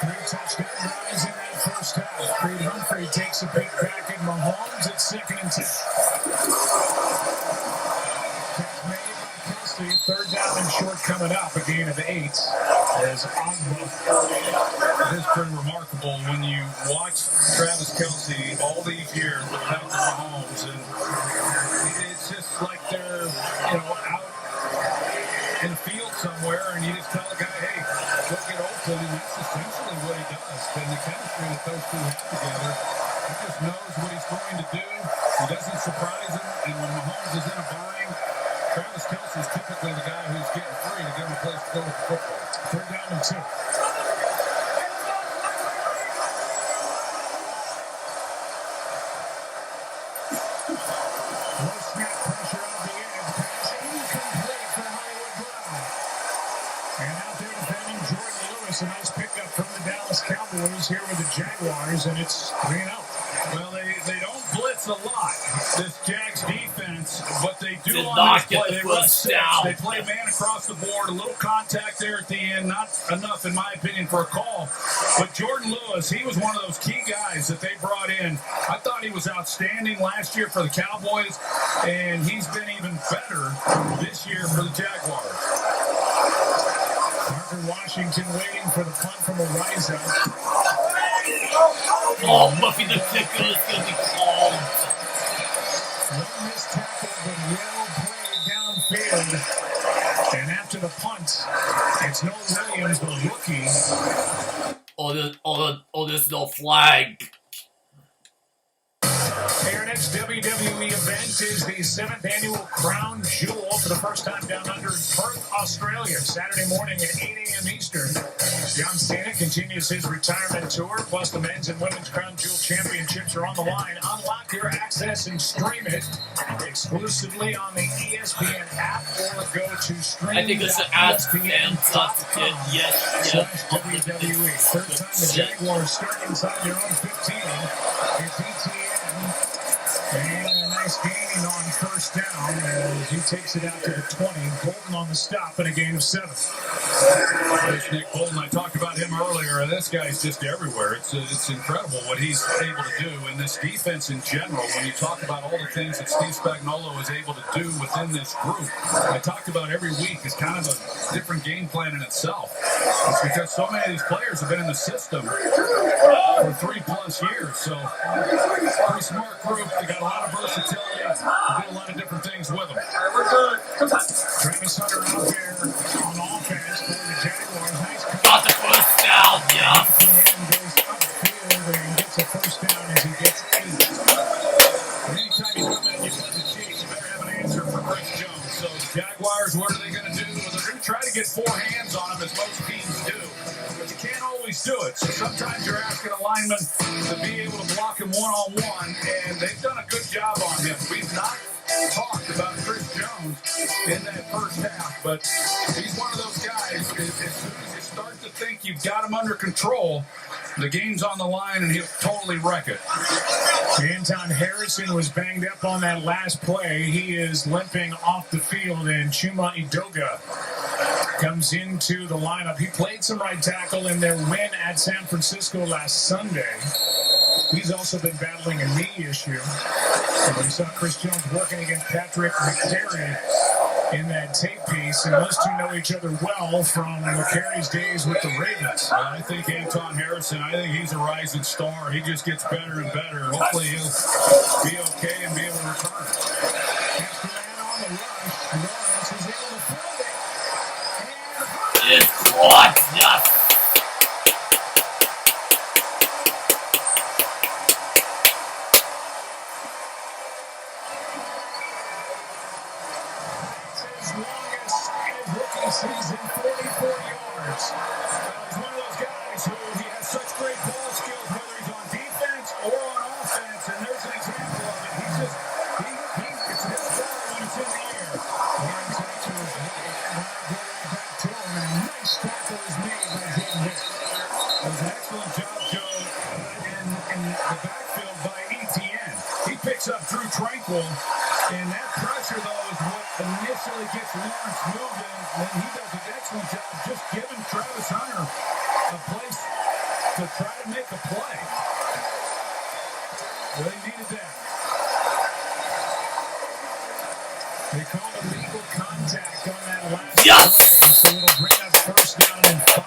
Three touchdown drives in that first half. Creed Humphrey takes a peek back at Mahomes at 2nd and 10. Catch made by Kelsey. 3rd down and short coming up. A gain of 8 as Ogba. It is pretty remarkable when you watch Travis Kelsey all these years with Patrick Mahomes, and it's just like they're out in the field somewhere, and you just tell the guy, hey, go get open, and that's essentially what he does. And the chemistry that those two have together, he just knows what he's going to do. He doesn't surprise him, and when Mahomes is in a bind, Travis Kelsey is typically the guy who's getting free to give him a place to go with the football. 3rd down and 2. Low snap pressure on the edge. Pass incomplete for Hollywood Brown. And out there defending Jordan Lewis. A nice pickup from the Dallas Cowboys here with the Jaguars, and it's 3-0. Well, they don't blitz a lot, this Jags defense, but they do Did on not this play. get the They run first 6. down. They play man across the board. A little contact there at the end. Not enough, in my opinion, for a call. But Jordan Lewis, he was one of those key guys that they brought in. I thought he was outstanding last year for the Cowboys, and he's been even better this year for the Jaguars. Parker Washington waiting for the punt from Ariza. Oh, Muffy the kicker is going to be called. One missed tackle, but well played downfield. And after the punt, it's Noah Williams, the rookie. There's no flag. Our next WWE event is the 7th annual Crown Jewel for the first time down under in Perth, Australia, Saturday morning at 8 a.m. Eastern. John Cena continues his retirement tour, plus the men's and women's Crown Jewel championships are on the line. Unlock your access and stream it exclusively on the ESPN app or go to stream. I think it's an fantastic. Yes. WWE. Third time the Jaguars start inside their own 15. It's ETN. And a nice gain on first down as he takes it out to the 20. Bolton on the stop and a gain of 7. Nick Bolton, I talked about him earlier. Hunter, this guy's just everywhere. It's incredible what he's able to do in this defense in general. When you talk about all the things that Steve Spagnuolo is able to do within this group, I talked about every week is kind of a different game plan in itself. It's because so many of these players have been in the system for 3+ years. So, pretty smart group. They got a lot of versatility. They do a lot of different things with them. Travis Hunter out there on offense for the Jaguars. Nice Got the first down, yes. goes upfield and gets a first down as he gets 8. Anytime you come in and you play the Chiefs, you better have an answer for Chris Jones. So the Jaguars, what are they going to do? Well, they're going to try to get 4 hands on him, as most teams do. But you can't always do it. So sometimes you're asking a lineman to be able to block him one-on-one, and they've done a good job on him. We've not talked about Chris Jones in that first half, but he's one of those guys, as soon as you start to think you've got him under control, the game's on the line and he'll totally wreck it. Anton Harrison was banged up on that last play. He is limping off the field, and Chuma Edoga comes into the lineup. He played some right tackle in their win at San Francisco last Sunday. He's also been battling a knee issue. So we saw Chris Jones working against Patrick McCary in that tape piece, and those two know each other well from McCary's days with the Ravens. I think Anton Harrison, I think he's a rising star. He just gets better and better. Hopefully he'll be okay and be able to return. After that on the rush, Lawrence is able to fill it. It's what? Yes. Season 44 yards. He's one of those guys who he has such great ball skills, whether he's on defense or on offense, and there's an example of it. He's just, it's his ball when it's in the air. And to his right, back to him, and a nice tackle is made by Jim Hicks. It was an excellent job, Joe, in the backfield by ETN. He picks up Drew Tranquil, and that pressure, though, is what initially gets Lawrence moving. And he does an excellent job just giving Travis Hunter a place to try to make a play. Well, they needed that. They called illegal contact on that last play, so it'll bring up first down and 5.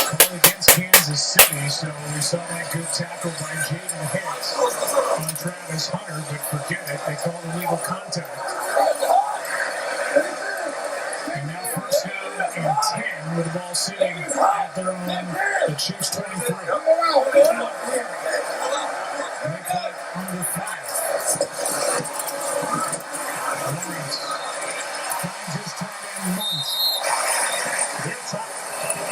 Call against Kansas City, so we saw that good tackle by Jaden Hicks on Travis Hunter, but forget it, they called illegal contact. And now first down and 10 with the ball sitting at their own, the Chiefs 23. They caught under 5. Lawrence finds his tight end Munt. Their top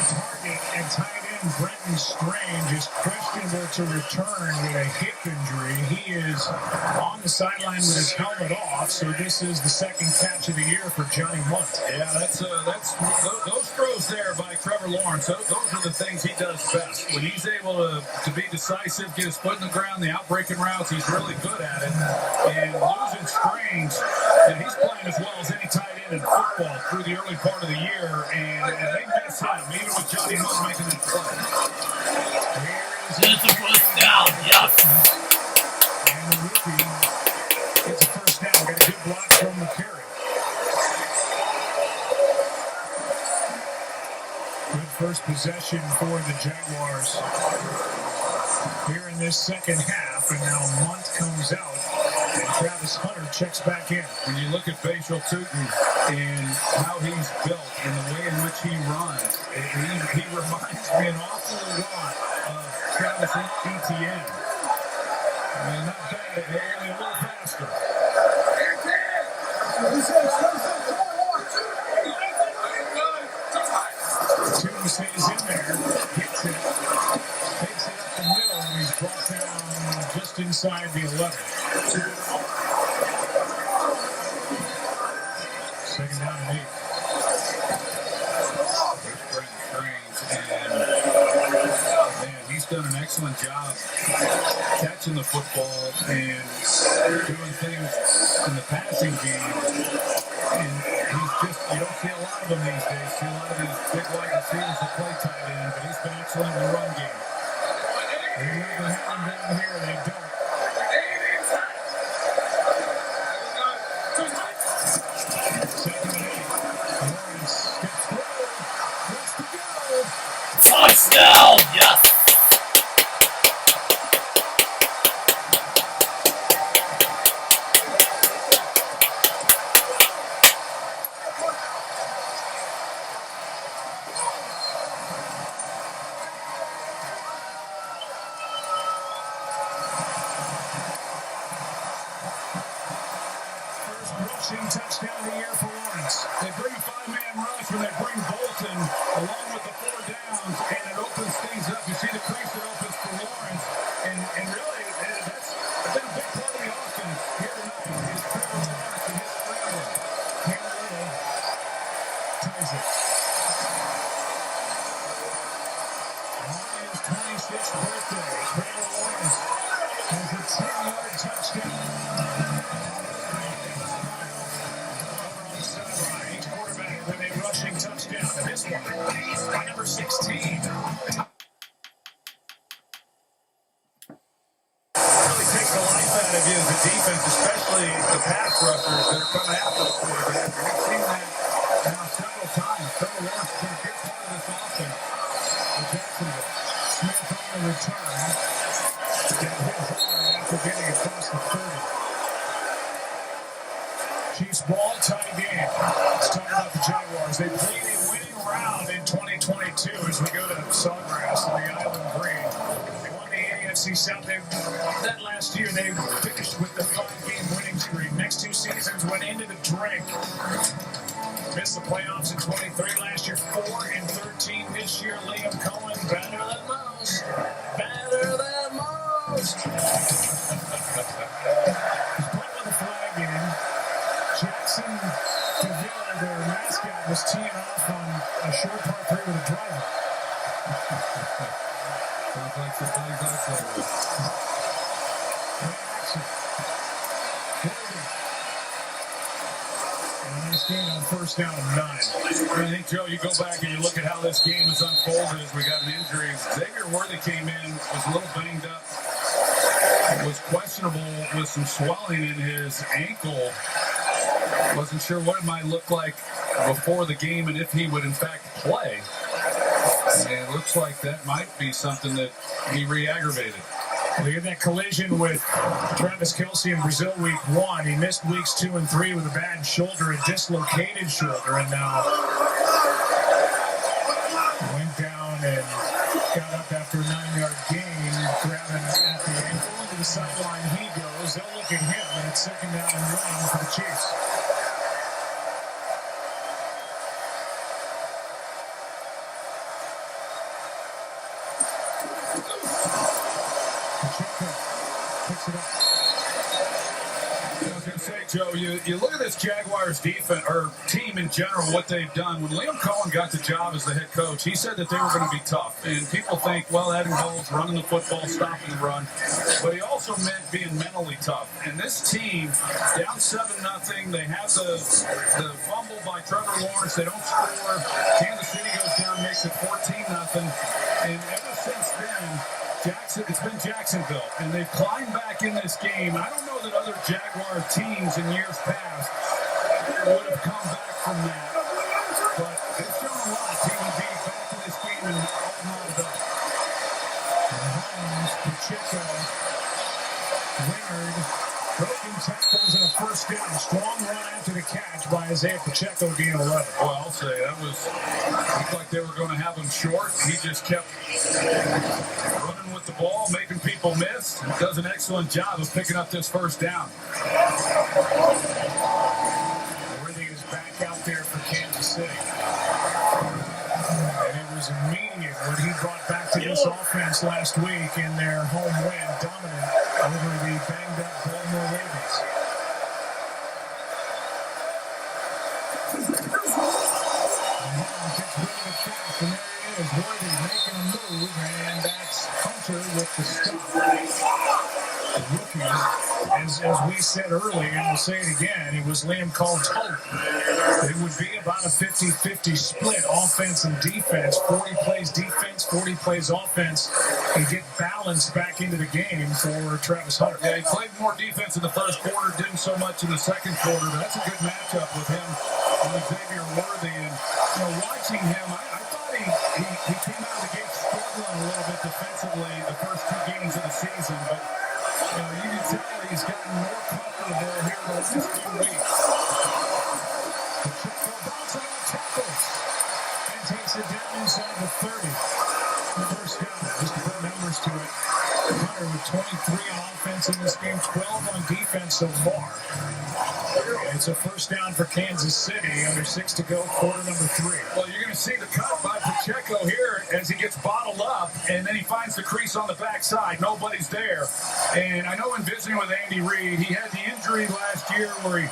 target and tight end Brenton Strange is questionable to return with a hip injury. He is on the sideline with his helmet off, so this is the second catch of the year for Johnny Munt. Yeah, that's those throws there by Trevor Lawrence. Those are the things he does best. When he's able to be decisive, get his foot in the ground, the outbreaking routes, he's really good at it. And losing Strange, and he's playing as well as any tight end in football through the early part of the year, and they miss him, even with Johnny Munt making that play. It's a first down, yes. And the rookie gets a first down. Got a good block from McCary. Good first possession for the Jaguars here in this second half, and now Munt comes out, and Travis Hunter checks back in. When you look at Facial Tootin and how he's built and the way in which he runs, he reminds me an awful lot of Travis Etienne. I mean, not bad, only a little faster. Tootin stays in there, hits it, takes it up the middle, and he's brought down just inside the 11. Second down and 8. He's done an excellent job catching the football and doing things in the passing game. And you don't see a lot of them these days. See a lot of these big wide receivers that play tight end, but he's been excellent in the run game. They're not going to have him down here. They don't. Touchdown! Yes! Rushing touchdown of the year for Lawrence. They bring a five-man rush when they bring Bolton along with the 4 downs, and it opens things up. You see the crease that opens for Lawrence, and really that's been a big part of the offense here tonight. Is Trevor Lawrence and his scrambling. Cam Little ties it. On his 26th birthday, Trevor Lawrence has a 10-yard touchdown. With a rushing touchdown. This one by number 16. Really takes the life out of you as a defense, especially the pass rushers that are coming after the quarterback. We've seen that now several times. Trevor Lawrence has been a big part of this offense for Jacksonville. Smith on the return. Got hit hard after getting across the 30. Chiefs ball, tie game. Let's talk about the Jaguars. They played a winning round in 2022 as we go to Sawgrass and the Island Green. They won the AFC South. That last year, they finished with the 5-game winning streak. Next 2 seasons went into the drink. Missed the playoffs in 23 last year, 4-13 this year. Liam Cohen, better than most. Better than most. He's playing with a flag in. Jackson DeVille, their mascot, was teeing off on a short par 3 with a driver. Sounds like some things I play with. Nice gain on first down and 9. I think, Joe, you go back and you look at how this game has unfolded as we got an injury. Xavier Worthy came in, was a little banged up, was questionable with some swelling in his ankle. Wasn't sure what it might look like before the game and if he would in fact play. And it looks like that might be something that he re-aggravated. We had that collision with Travis Kelce in Brazil week 1. He missed weeks 2 and 3 with a bad shoulder, a dislocated shoulder, and now went down and got up after a 9-yard gain, grabbing at the ankle. Into the sideline he goes. They'll look at him, and it's 2nd down and 1 for the Chiefs. Picks it up. I was going to say, Joe, you look at this Jaguars defense or team in general, what they've done. When Liam Cohen got the job as the head coach, he said that they were going to be tough. And people think, well, that involves running the football, stopping the run. But he also meant being mentally tough. And this team, down 7-0, they have the fumble by Trevor Lawrence. They don't score. Kansas City goes down, makes it 14-0. And ever since then, it's been Jacksonville, and they've climbed back in this game. I don't know that other Jaguar teams in years past would have come back from that, but they've shown a lot to be back in this game and all knotted up. Mahomes, Pacheco, Leonard, broken tackles and a first down. Strong run after the catch by Isaiah Pacheco, being 11. Well, I'll say that looked like they were going to have him short. He just kept running with the ball, making people miss. Does an excellent job of picking up this first down. Worthy is back out there for Kansas City. And it was immediate what he brought back to this offense last week in their home win, dominant over the banged-up Baltimore Ravens. Gets rid of it fast, and there he is, Worthy making a move, and that's Hunter with the stop. rookie, as we said earlier, and we'll say it again, it was Liam Cohn's hope that it would be about a 50-50 split, offense and defense, 40 plays defense, 40 plays offense, and get balance back into the game for Travis Hunter. Yeah, he played more defense in the first quarter, didn't so much in the second quarter, but that's a good matchup with him and Xavier Worthy. And, watching him, I thought he came out of the gate struggling a little bit defensively the first two games of the season, but you can tell he's gotten more comfortable here the last 2 weeks. Pacheco bounces on tackles and takes it down inside the 30. The first down, just to put numbers to it. Hunter with 23 on offense in this game, 12 on defense so far. And it's a first down for Kansas City, under 6 to go, quarter number 3. Well, you're going to see the cut by Pacheco here as he gets bottled up, and then he finds the crease on the backside. Nobody's there. And I know in visiting with Andy Reid, he had the injury last year where he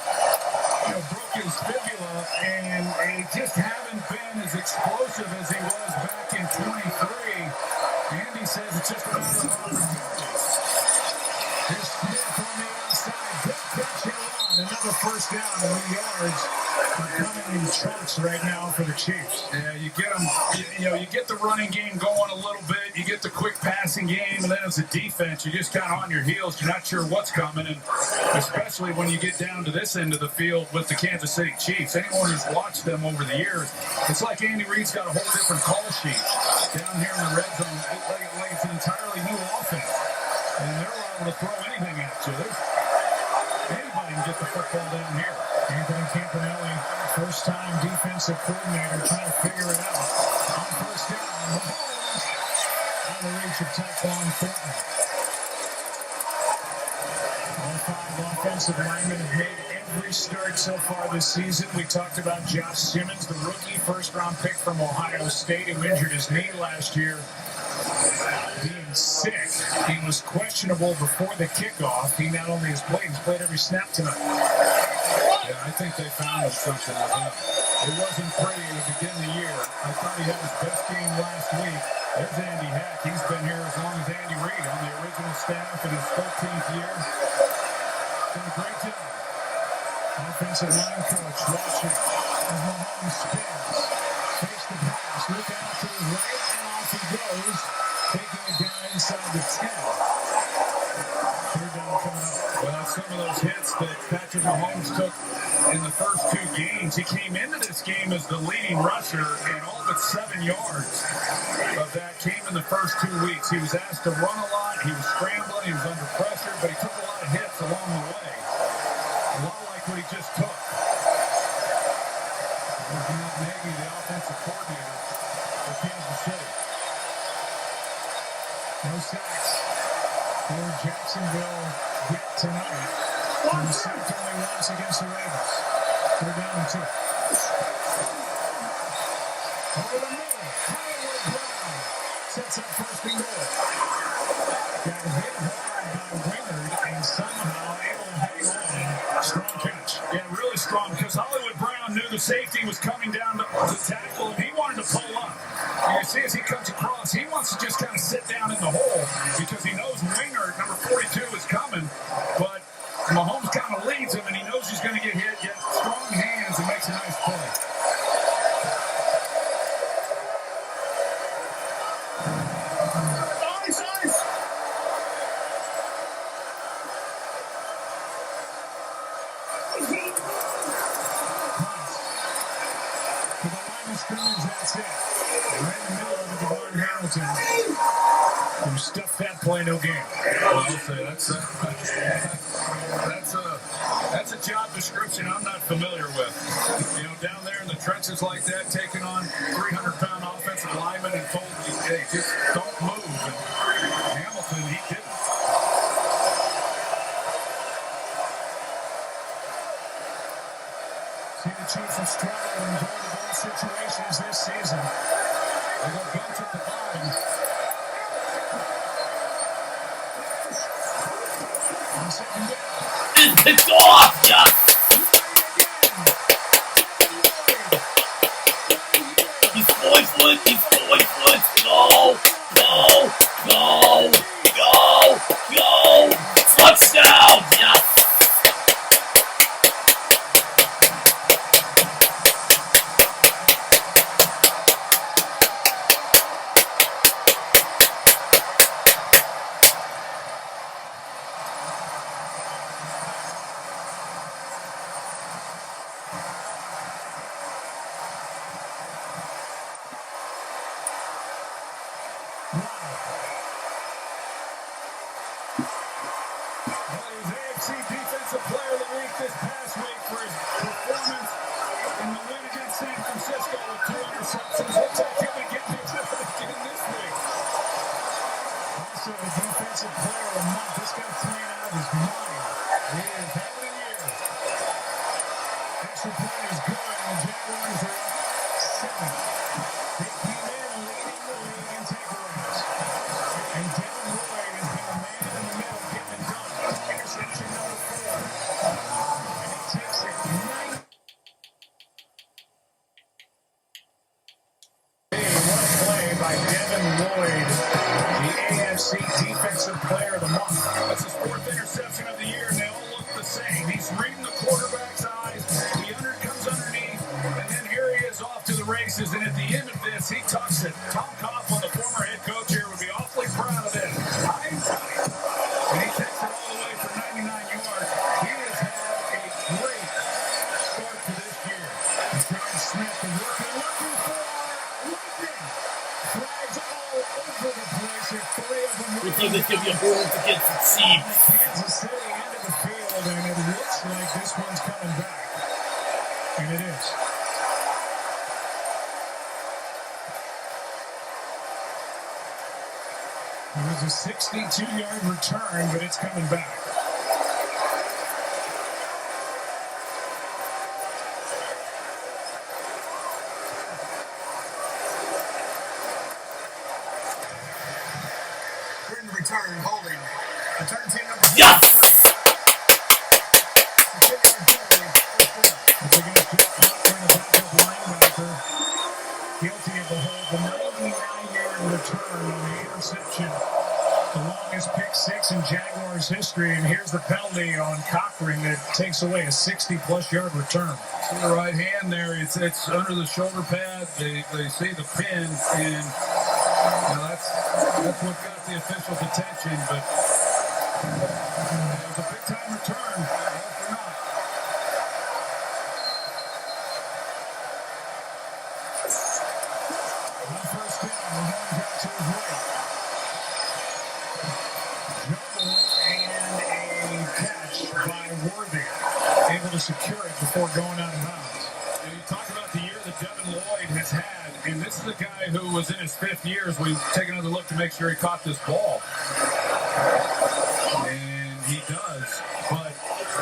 broke his fibula, and he just haven't been as explosive as he was back in 23. Andy says it's just a matter of opportunities. Here's Smith on the outside. Good catch and run. Another first down, 1 yards. They're coming in chunks right now for the Chiefs. Yeah, you get them. You get the running game going a little bit. You get the quick passing game, and then as a defense, you're just kind of on your heels. You're not sure what's coming, and especially when you get down to this end of the field with the Kansas City Chiefs. Anyone who's watched them over the years, it's like Andy Reid's got a whole different call sheet down here in the red zone. Like it's an entirely new offense, and they're liable to throw anything at you. Anybody can get the football down here. Anthony Campanelli, first-time defensive coordinator, trying to figure it out. On first down, Mahomes out of the reach of Tyquan Thornton. All 5 offensive linemen have made every start so far this season. We talked about Josh Simmons, the rookie first-round pick from Ohio State, who injured his knee last year, being sick. He was questionable before the kickoff. He not only has played, he's played every snap tonight. Yeah, I think they found something with him. It wasn't pretty to begin the year. I thought he had his best game last week. There's Andy Heck. He's been here as long as Andy Reid on the original staff in his 13th year. Done a great job. Offensive line coach watching as Mahomes spins. Takes the pass. Look out to his right, and off he goes. Taking it down inside the 10. Third down coming up. Well, some of those hits that Patrick Mahomes took in the first 2 games, he came into this game as the leading rusher, and all but 7 yards of that came in the first 2 weeks. He was asked to run a lot, he was scrambling, he was under pressure, but he took a lot of hits along the way. A lot like what he just took. Matt Nagy, the offensive coordinator for Kansas City. No sacks for Jacksonville yet tonight. And sacked only once against the Ravens. They're down to 2. Over the middle, Hollywood Brown sets up first and goal. Got hit hard by Willard and somehow able to hang on. Strong catch. Yeah, really strong, because Hollywood Brown knew the safety was coming down to tackle, and he wanted to pull up. And you see as he comes across, he wants to just kind of sit down in the hole because he knows Winger, number 42, is coming. But Mahomes kind of leads him, and he knows he's going to get hit, yet strong hands and makes a nice play. That's it. Right in the middle of the Devon Hamilton. Who stuffed that play, no game. Well, I'll say that's a job description I'm not familiar with. Down there in the trenches like that, taking on 300-pound offensive linemen and told me, hey, just don't move. And Hamilton, he didn't. See the Chiefs have struggled in goal-to-goal situations this season. They got bench at the bottom. On second down. It's picked off! Yes! He's 4 foot! He's 4 foot! Go! Go! Go! Go! Go! AFC Defensive Player of the Week this past week for his performance in the win against San Francisco with 2 interceptions. Looks like he'll be getting it again this week. Also, the Defensive Player of the Month. This guy playing out of his mind. He is having a year. Extra point is good, and the Jaguars are up 7. They came in leading the league in takeaways. And Devin Lloyd has been the man in the middle getting it done. Interception number 4. And he takes it 9. What a play by Devin Lloyd, the AFC Defensive Player of the Month. That's his 4th interception of the year, and they all look the same. He's reading the quarterback's eyes. The under comes underneath, and then here he is off to the races. And at the end of this, he tucks it. Tom Coughlin, the former head coach here, would be awfully proud of this. Hindsight. And he takes it all the way for 99 yards. He has had a great start to this year. John Smith, the rookie, looking for lightning. Flags all over the place. If 3 of them Looks like there's going to be a hold against the Chiefs. Kansas City into the field, and it looks like this one's coming back. And it is. It was a 62-yard return, but it's coming back. We're in the return, holding. Return team number 3. Yes! It's against Jeff Butler, the backup linebacker. Guilty of the hold. The 99-yard return on the interception. The longest pick 6 in Jaguars history. And here's the penalty on Cochran that takes away a 60-plus yard return. To the right hand there, it's under the shoulder pad. They see the pin, and that's what got the official's attention. But it was a big-time return. For not. On first down, Mahomes out to his right. Jumble and a catch by Worthy. Able to secure it before going out of bounds. And you talk about the year that Devin Lloyd has had, and this is a guy who was in his 5th year as we take another look to make sure he caught this ball. And he does, but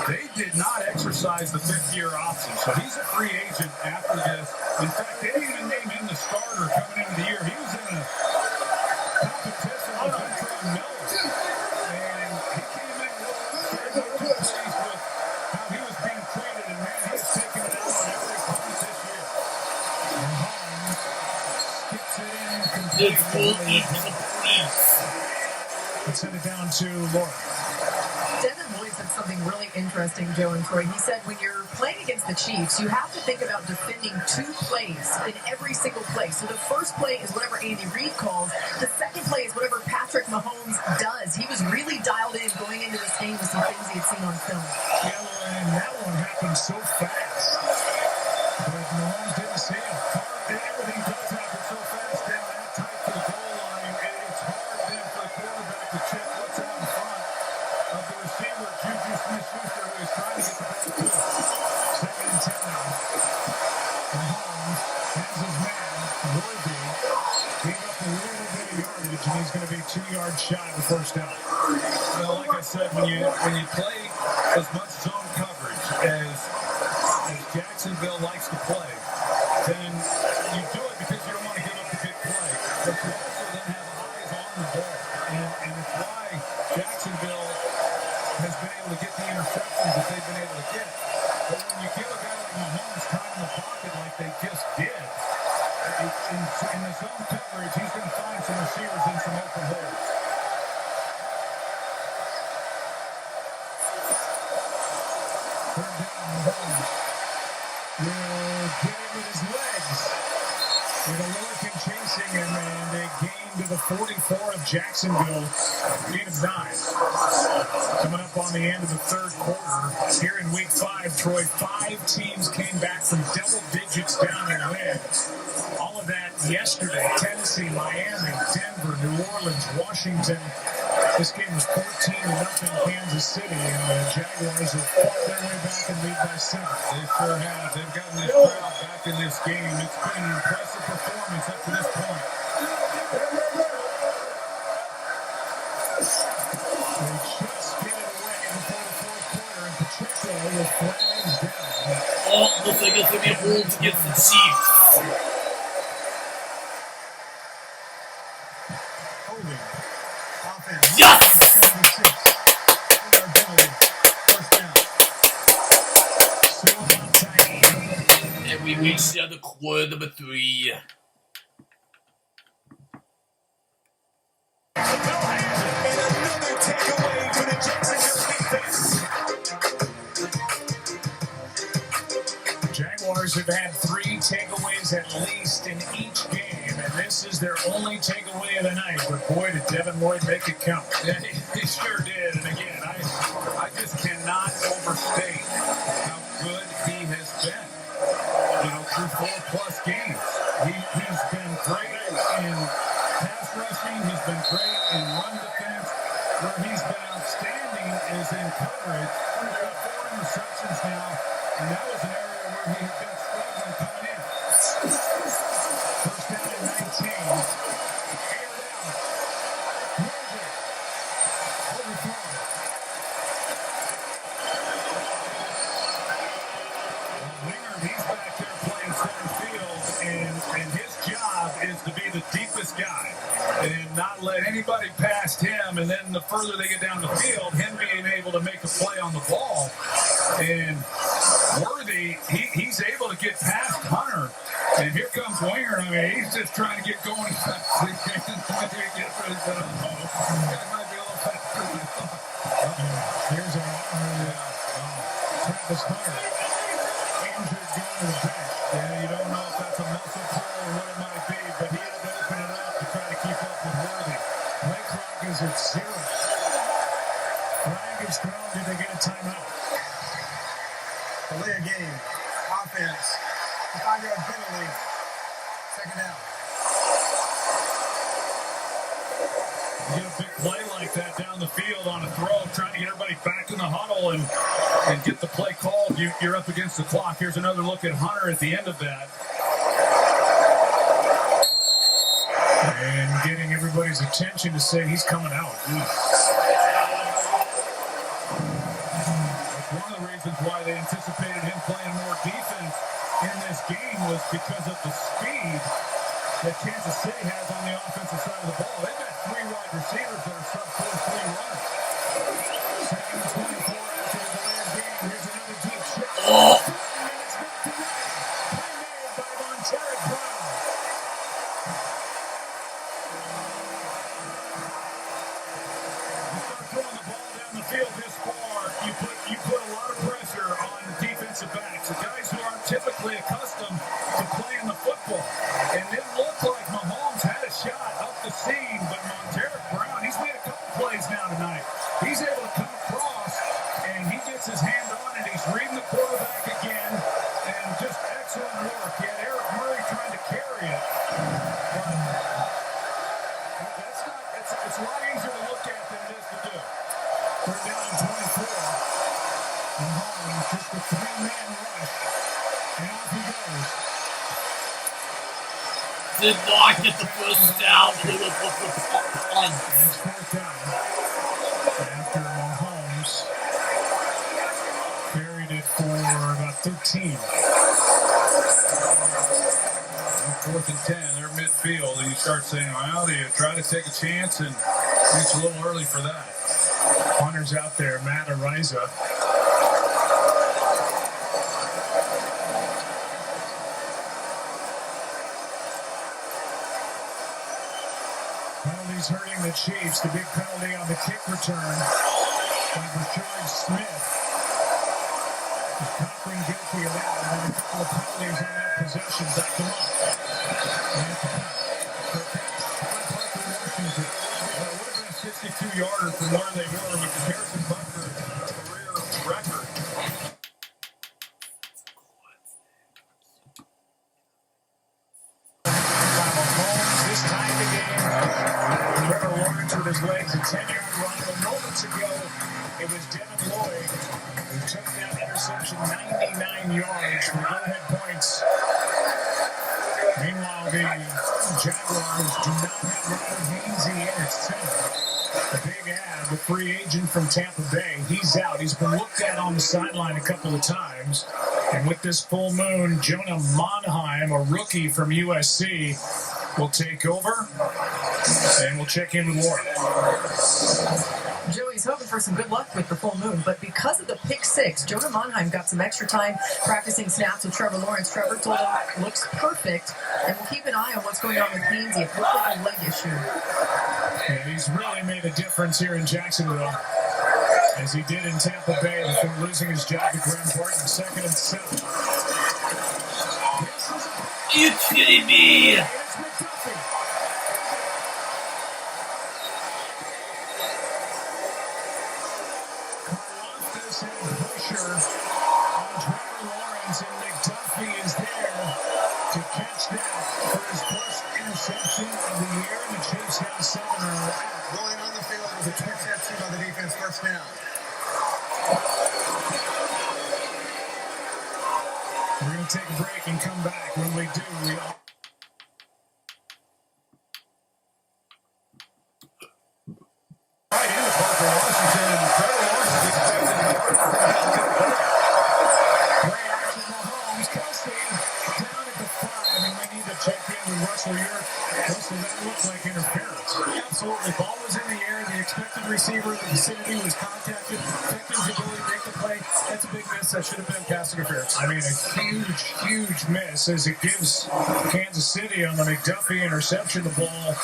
they did not exercise the 5th-year option. So he's a free agent after this. In fact, they didn't even name him the starter coming into the year. He was in a competition with Ventrell Miller. And he came in very pleased with how he was being treated, and man, he has taken it out on every opponent this year. Mahomes skips it in It's full completely. into the police. Let's send it down to Laura. Devin Lloyd said something really interesting, Joe and Troy. He said when you're playing against the Chiefs, you have to think about defending 2 plays in every single play. So the first play is whatever Andy Reid calls. The second play is whatever Patrick Mahomes does. He was really dialed in going into this game with some things he had seen on film. Yeah, and that one happened so fast. But Mahomes didn't see it. Everything does happen so fast down that tight to the goal line. It's hard then for the quarterback to check what's out in front of the receiver, Juju Smith-Schuster, who is trying to get the ball to it. 2nd and 10 now. Mahomes has his man, Worthy, gave up a little bit of yardage, and he's going to be 2 yards shy of the first down. Well, like I said, when you play as much zone coverage as Jacksonville likes to play, then you do it because you don't want to give up the big play. But you also then have eyes on the ball. And it's why Jacksonville has been able to get the interceptions that they've been able to get. But when you give a guy like Mahomes time in the pocket like they just did, in the zone coverage, he's going to find some receivers in some open holes. Third down, Mahomes will get it with his legs. With a Lurkin chasing him, and a gain to the 44 of Jacksonville. 8 of 9. Coming up on the end of the 3rd quarter. Here in week 5, Troy, 5 teams came back from double digits down and win. All of that yesterday. Tennessee, Miami, Denver, New Orleans, Washington. This game was 14-0 Kansas City, and the Jaguars have fought their way back and lead by 7. They sure have. They've gotten this crowd back in this game. It's been an impressive performance up to this point. They just get it away before the fourth quarter, and Pacheco with flags down. Oh, looks like it's going to be a hold against the Chiefs. Holding. Offense. Yes! 76. Yard penalty. First down. Still about tight. And we reach the quarter number 3. And another takeaway for the Jacksonville defense. Jaguars have had 3 takeaways at least in each game, and this is their only takeaway of the night. But boy, did Devin Lloyd make it count. Yeah, he sure did. And again, I just cannot overstate how good he has been. You know, through 4+ games. He's been great in pass rushing. He's been great in run defense. Where he's been outstanding is in coverage. He's got 4 interceptions now, and that was an area where he had been struggling coming in. First down and 19. Aired out. Morgan. Overthrown. Winger, he's back there playing center field, and his job is to be the deepest guy and not let anybody past him. And then the further they get down the field, him being able to make a play on the ball. And Worthy, he's able to get past Hunter. And here comes Winger. I mean, he's just trying to get going as fast as he can. That might be a little faster than I thought. Here's Travis Hunter. Injured going to the bench. Yeah, you don't know if that's a muscle pull or what it might be, but he had to open it up to try to keep up with Worthy. Play clock is at 0. Flag is thrown. Did they get a timeout? Delay a game. Offense. 5-yard penalty. Second down. You get a big play like that down the field on a throw, trying to get everybody back in the huddle and get the play called. You're up against the clock. Here's another look at Hunter at the end of that. And getting everybody's attention to say he's coming out. One of the reasons why they anticipated him playing more defense in this game was because of the speed that Kansas City has on the offensive side of the ball. They've got 3 wide receivers that are sub-4-3 runners. Second and 24 after the delay of game. Here's another deep shot. Oh, It's not too late. Play made by Montero Brown. You start throwing the ball down the field this far, you put a lot of pressure on defensive backs, the guys who aren't typically accustomed to playing the football. And it looked like Mahomes had a shot up the seam, but Montero Brown, he's made a couple plays now tonight. He's able to come across, and he gets his hand on it. He's reading the quarterback again, and just excellent work. He had Eric Murray trying to carry it. But it's a lot easier to look at than it is to do. Third down and 24. And Holmes just a 3-man rush. And off he goes. did not get the first down. They were for punt. It's fourth down. After Mahomes carried it for about 13. 4th and 10, they're midfield, and you start saying, well, do you try to take a chance? And it's a little early for that. Hunter's out there, Matt Ariza. Penalties hurting the Chiefs. The big penalty on the kick return by Rashard Smith. He's Cochran guilty of that, and then a couple of penalties on that possession back them up. And at the top, for pass, Parker Washington. Well, it would have been a 62-yarder from where they were with the Harrison Butker career record. free agent from Tampa Bay. He's out. He's been looked at on the sideline a couple of times. And with this full moon, Jonah Monheim, a rookie from USC, will take over. And we'll check in with Warren. Joey's hoping for some good luck with the full moon, but because of the pick six, Jonah Monheim got some extra time practicing snaps with Trevor Lawrence. Trevor told him looks perfect, and we'll keep an eye on what's going on with Hainsey. It looked like a leg issue. Yeah, he's really made a difference here in Jacksonville, as he did in Tampa Bay before losing his job to Graham Barton, 2nd and 7. Are you kidding me? We're going to take a break and come back. When we do, we all... Right into Parker Washington. Trevor Lawrence is expected to Play action, Mahomes, Kelsey down at the 5, and we need to check in with Russell here. Russell, that looked like interference. Absolutely. Ball was in the air. The expected receiver in the vicinity was contacted, affecting his ability to make the play. That's a big miss. That should have been pass interference. I mean, a huge miss as it gives Kansas City on the McDuffie interception the ball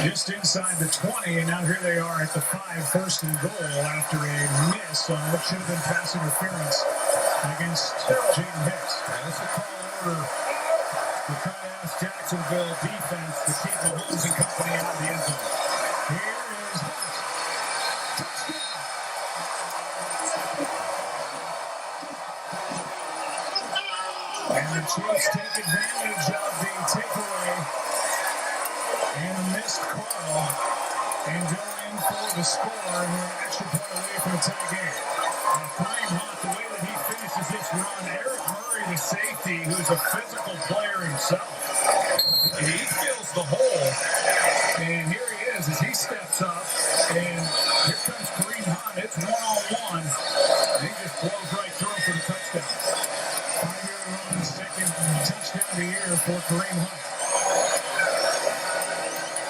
just inside the 20, and now here they are at the 5, 1st and goal after a miss on what should have been pass interference against Jaden Hicks. That's a tall order to try to ask Jacksonville defense to keep Mahomes and company out of the end zone. Here is Hunt. Touchdown. And the Chiefs take advantage of the takeaway and a missed call and go in for the score, and we're an extra point away from a tie game. Kareem Hunt, the way that he finishes this run, Eric Murray, the safety, who's a physical player himself, And he fills the hole. and here he is as he steps up, and here comes Kareem Hunt. It's one-on-one. He just blows right through him for the touchdown. 5-yard run, 2nd touchdown of the year for Kareem Hunt.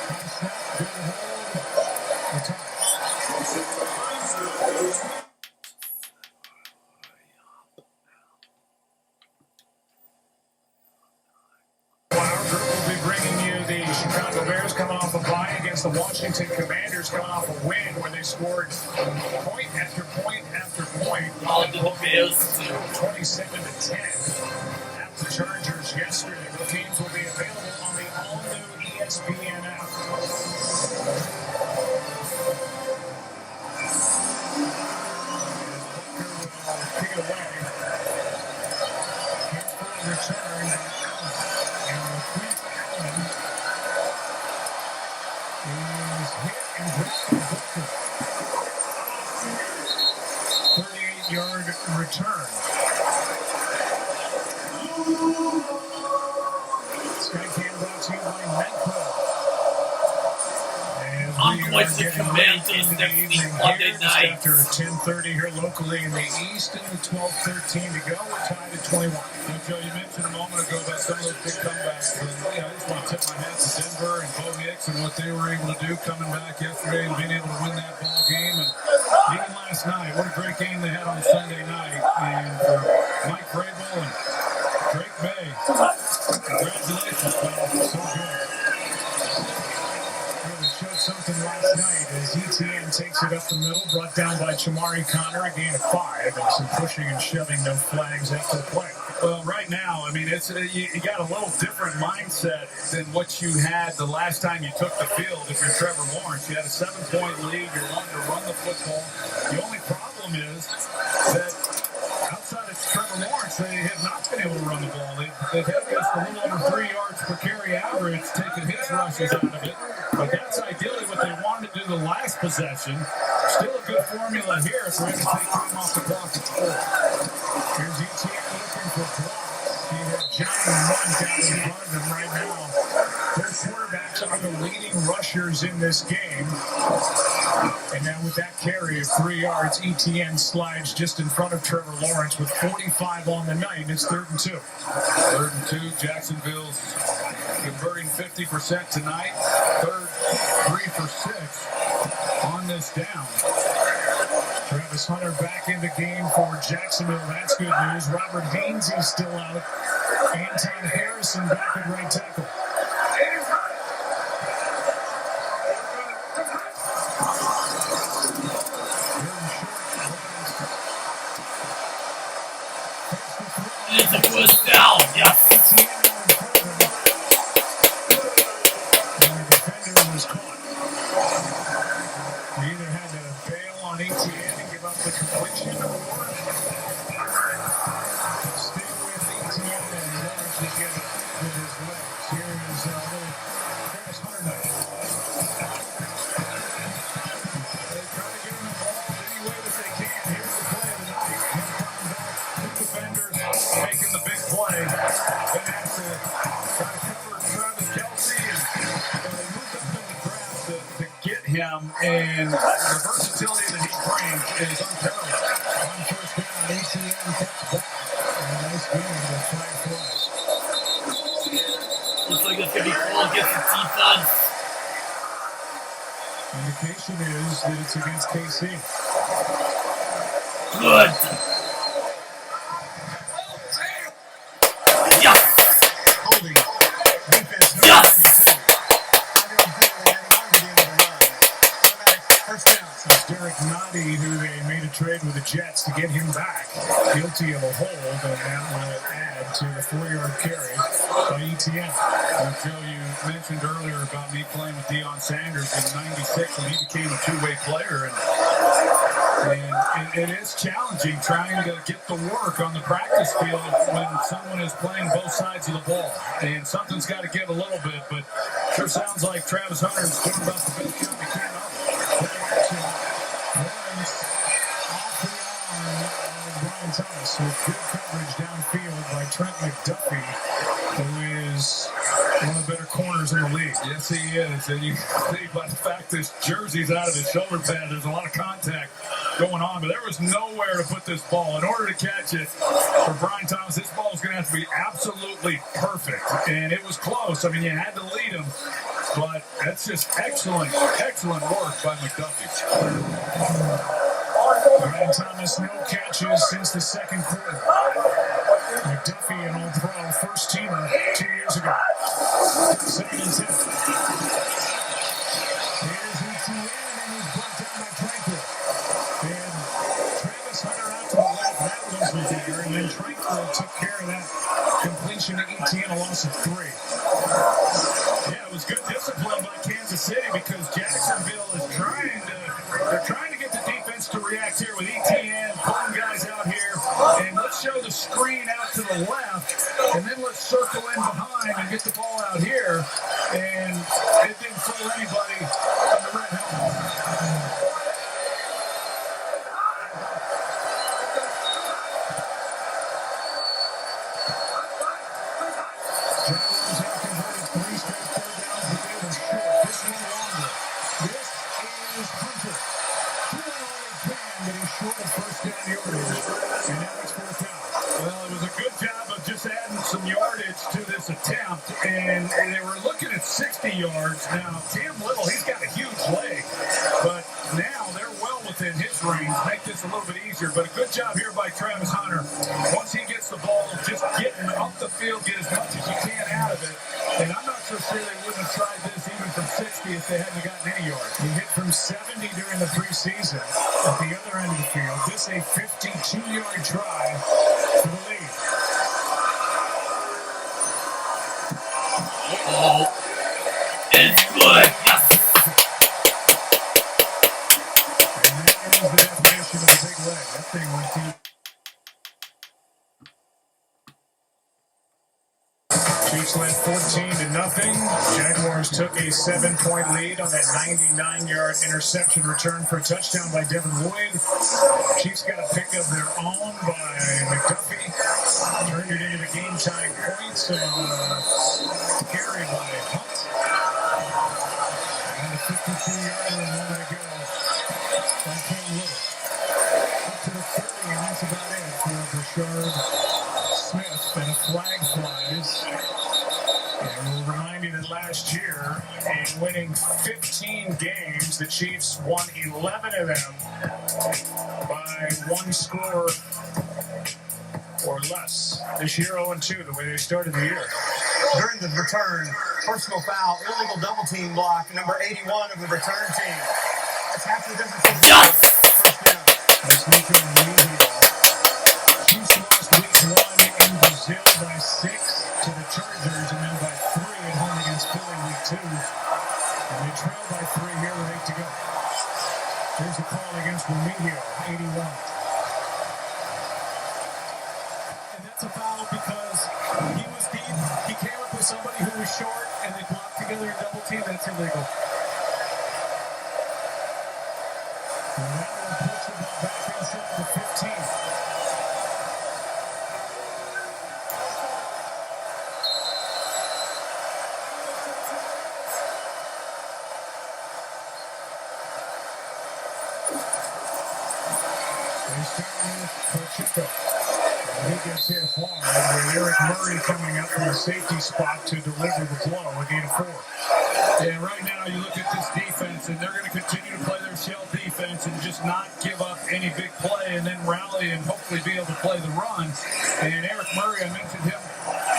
High snap, good hold, a tie. Our group will be bringing you the Chicago Bears coming off a bye against the Washington Commanders coming off a win where they scored point after point after point. All the Bears too. 27-10 at the Chargers yesterday. The games will be available on the all-new ESPN app. Kick it away. Kingsbury return. And the quick Allen is hit and dropped by Booker. 38-yard return. Skycam brought to you by Metro. I'm going to Commanders next week, Monday night. After 10:30 here locally in the East, and the 12:13 to go. We're tied at 21. Now, Joe, you mentioned a moment ago about some of those big comebacks. And, I just want to tip my hat to Denver and Bo Nix and what they were able to do coming back yesterday and being able to win that ball game. And even last night, what a great game they had on Sunday night. And for Mike Vrabel and Drake May, congratulations, pal. So good. Really showed something last night as ETN takes it up the middle, brought down by Chamari Connor, a gain of 5, and some pushing and shoving, no flags after the play. Well, right now, I mean, it's you got a little different mindset than what you had the last time you took the field. If you're Trevor Lawrence, you had a 7-point lead. You're wanting to run the football. The only problem is that outside of Trevor Lawrence, they have not been able to run the ball. They've had just a little over 3 yards per carry average, taking his rushes out of it. But that's ideally what they wanted to do the last possession. Still a good formula here if we're going to take time off the clock at 4. Here's ETN looking for blocks. He had Johnny Munn down in front of him right now. Both quarterbacks are the leading rushers in this game. And now with that carry of 3 yards, ETN slides just in front of Trevor Lawrence with 45 on the night. It's 3rd and 2. 3rd and 2. Jacksonville's converting 50% tonight. 3rd, 3 for 6 on this down. Travis Hunter back in the game for Jacksonville. That's good news. Robert Hainsey's still out. Anton Harrison back at right tackle. It's a first down. Yes. He either had to bail on ETN and give up the completion or stay with ETN and Lawrence will get it with his legs. Here is little Travis Hunter night. They try to get him the ball any way that they can. Here's the play of the night. Him coming back, 2 defenders making the big play. Then has to try to cover Travis Kelce and they moved up in the draft to get him, and the versatility that he brings is unparalleled. On first down, ATM cuts back. And a nice game with 5 flags. Looks like it's going to be called against the defense. Indication is that it's against KC. Good. Yes. Holding. Defense number Yes. 92. First down. It's Derek Noddy, who they made a trade with the Jets to get him back. Guilty of a hold, and that will add to the 4-yard carry by ETN. Joe, you mentioned earlier about me playing with Deion Sanders in '96 when he became a two-way player, and it is challenging trying to get the work on the practice field when someone is playing both sides of the ball, and something's got to give a little bit. But sure sounds like Travis Hunter is doing about the best job he can. Brian Thomas with good coverage downfield by Trent McDuffie, who is one of the better corners in the league. Yes, he is. And you see by the fact this jersey's out of his shoulder pad, there's a lot of contact going on, but there was nowhere to put this ball. In order to catch it for Brian Thomas, this ball was going to have to be absolutely perfect. And it was close. I mean, you had to lead him, but that's just excellent, excellent work by McDuffie. Brian Thomas, no catches since the second quarter. McDuffie, an all-pro first-teamer 2 years ago. 2nd and 10. Here's ETN, and he's brought down by Tranquil. And Travis Hunter out to the left. That was there. And then Tranquil took care of that completion to ETN, a loss of 3. Yeah, it was good discipline by Kansas City because Jacksonville is trying to get the defense to react here with ETN, pulling guys out here, and let's show the screen out to the left, and then let's circle in behind and get the ball out here, and it didn't fool anybody on the red helmet. Jaguars have converted 3 straight third downs, but they were short. This one longer. This is Hunter. Doing all he can, but he's short of first down yardage. And now it's 4th down. Well, it was a good job of just adding some yardage to this attempt, and they were looking at 60 yards. Now, Cam Little, he's got a huge leg, but now they're well within his range. Make this a little bit easier, but a good job here by Travis Hunter. Once he gets the ball, just getting up the field, get as much as you can out of it. And I'm not so sure they wouldn't have tried this even from 60 if they hadn't gotten any yards. He hit from 70 during the preseason at the other end of the field. This a 52-yard try for the lead. Oh, it's good. Yes. And that is the definition of a big leg. That thing went deep. Chiefs led 14-0. Jaguars took a 7-point lead on that 99-yard interception return for a touchdown by Devin Lloyd. Chiefs got a pick of their own by McDuffie. Turned it into the game-tying points of carry by Hunt. 32-yarder a moment ago by King Little. Up to the 30, and that's about it for Brashard Smith, and a flag flies. And we'll remind you that last year, in winning 15 games, the Chiefs won 11 of them by one score or less. This year, 0-2, the way they started the year. During the return, personal foul, illegal double team block, number 81 of the return team. That's half the difference. Yes! First down. That's Nico Emilio. Chiefs lost week 1 in Brazil by 6 to the Chargers, and then by 3 at home against Philly week 2. And they trail by 3 here with 8 to go. Here's the call against Remigio, 81. And that's a foul because he was deep. He came up with somebody who was short, and they blocked together a double team. That's illegal. And that will push the ball back inside the 15. They start with Pacheco. He gets hit hard with Eric Murray coming up from the safety spot to deliver the blow, a gain of 4. Yeah, right now you look at this defense, and they're going to continue to play their shell defense and just not give up any big play and then rally and hopefully be able to play the run. And Eric Murray, I mentioned him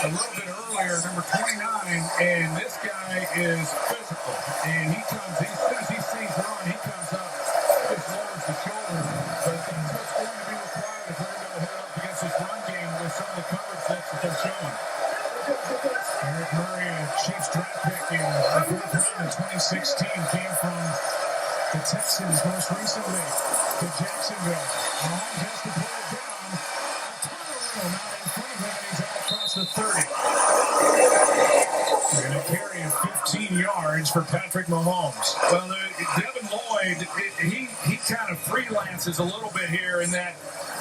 a little bit earlier, number 29, and this guy is physical. And he comes, as soon as he sees run, he comes up, just lowers the shoulder. But that's what's going to be required if we're going to hold up against this run game with some of the coverage sets that they're showing. Eric Murray, a Chiefs draft pick in the 4th round in 2016, came from the Texans most recently to Jacksonville. Mahomes has to pull it down. A ton of room out in front of him, and he's out across the 30. They're going to carry it 15 yards for Patrick Mahomes. Well, Devin Lloyd, he kind of freelances a little bit here in that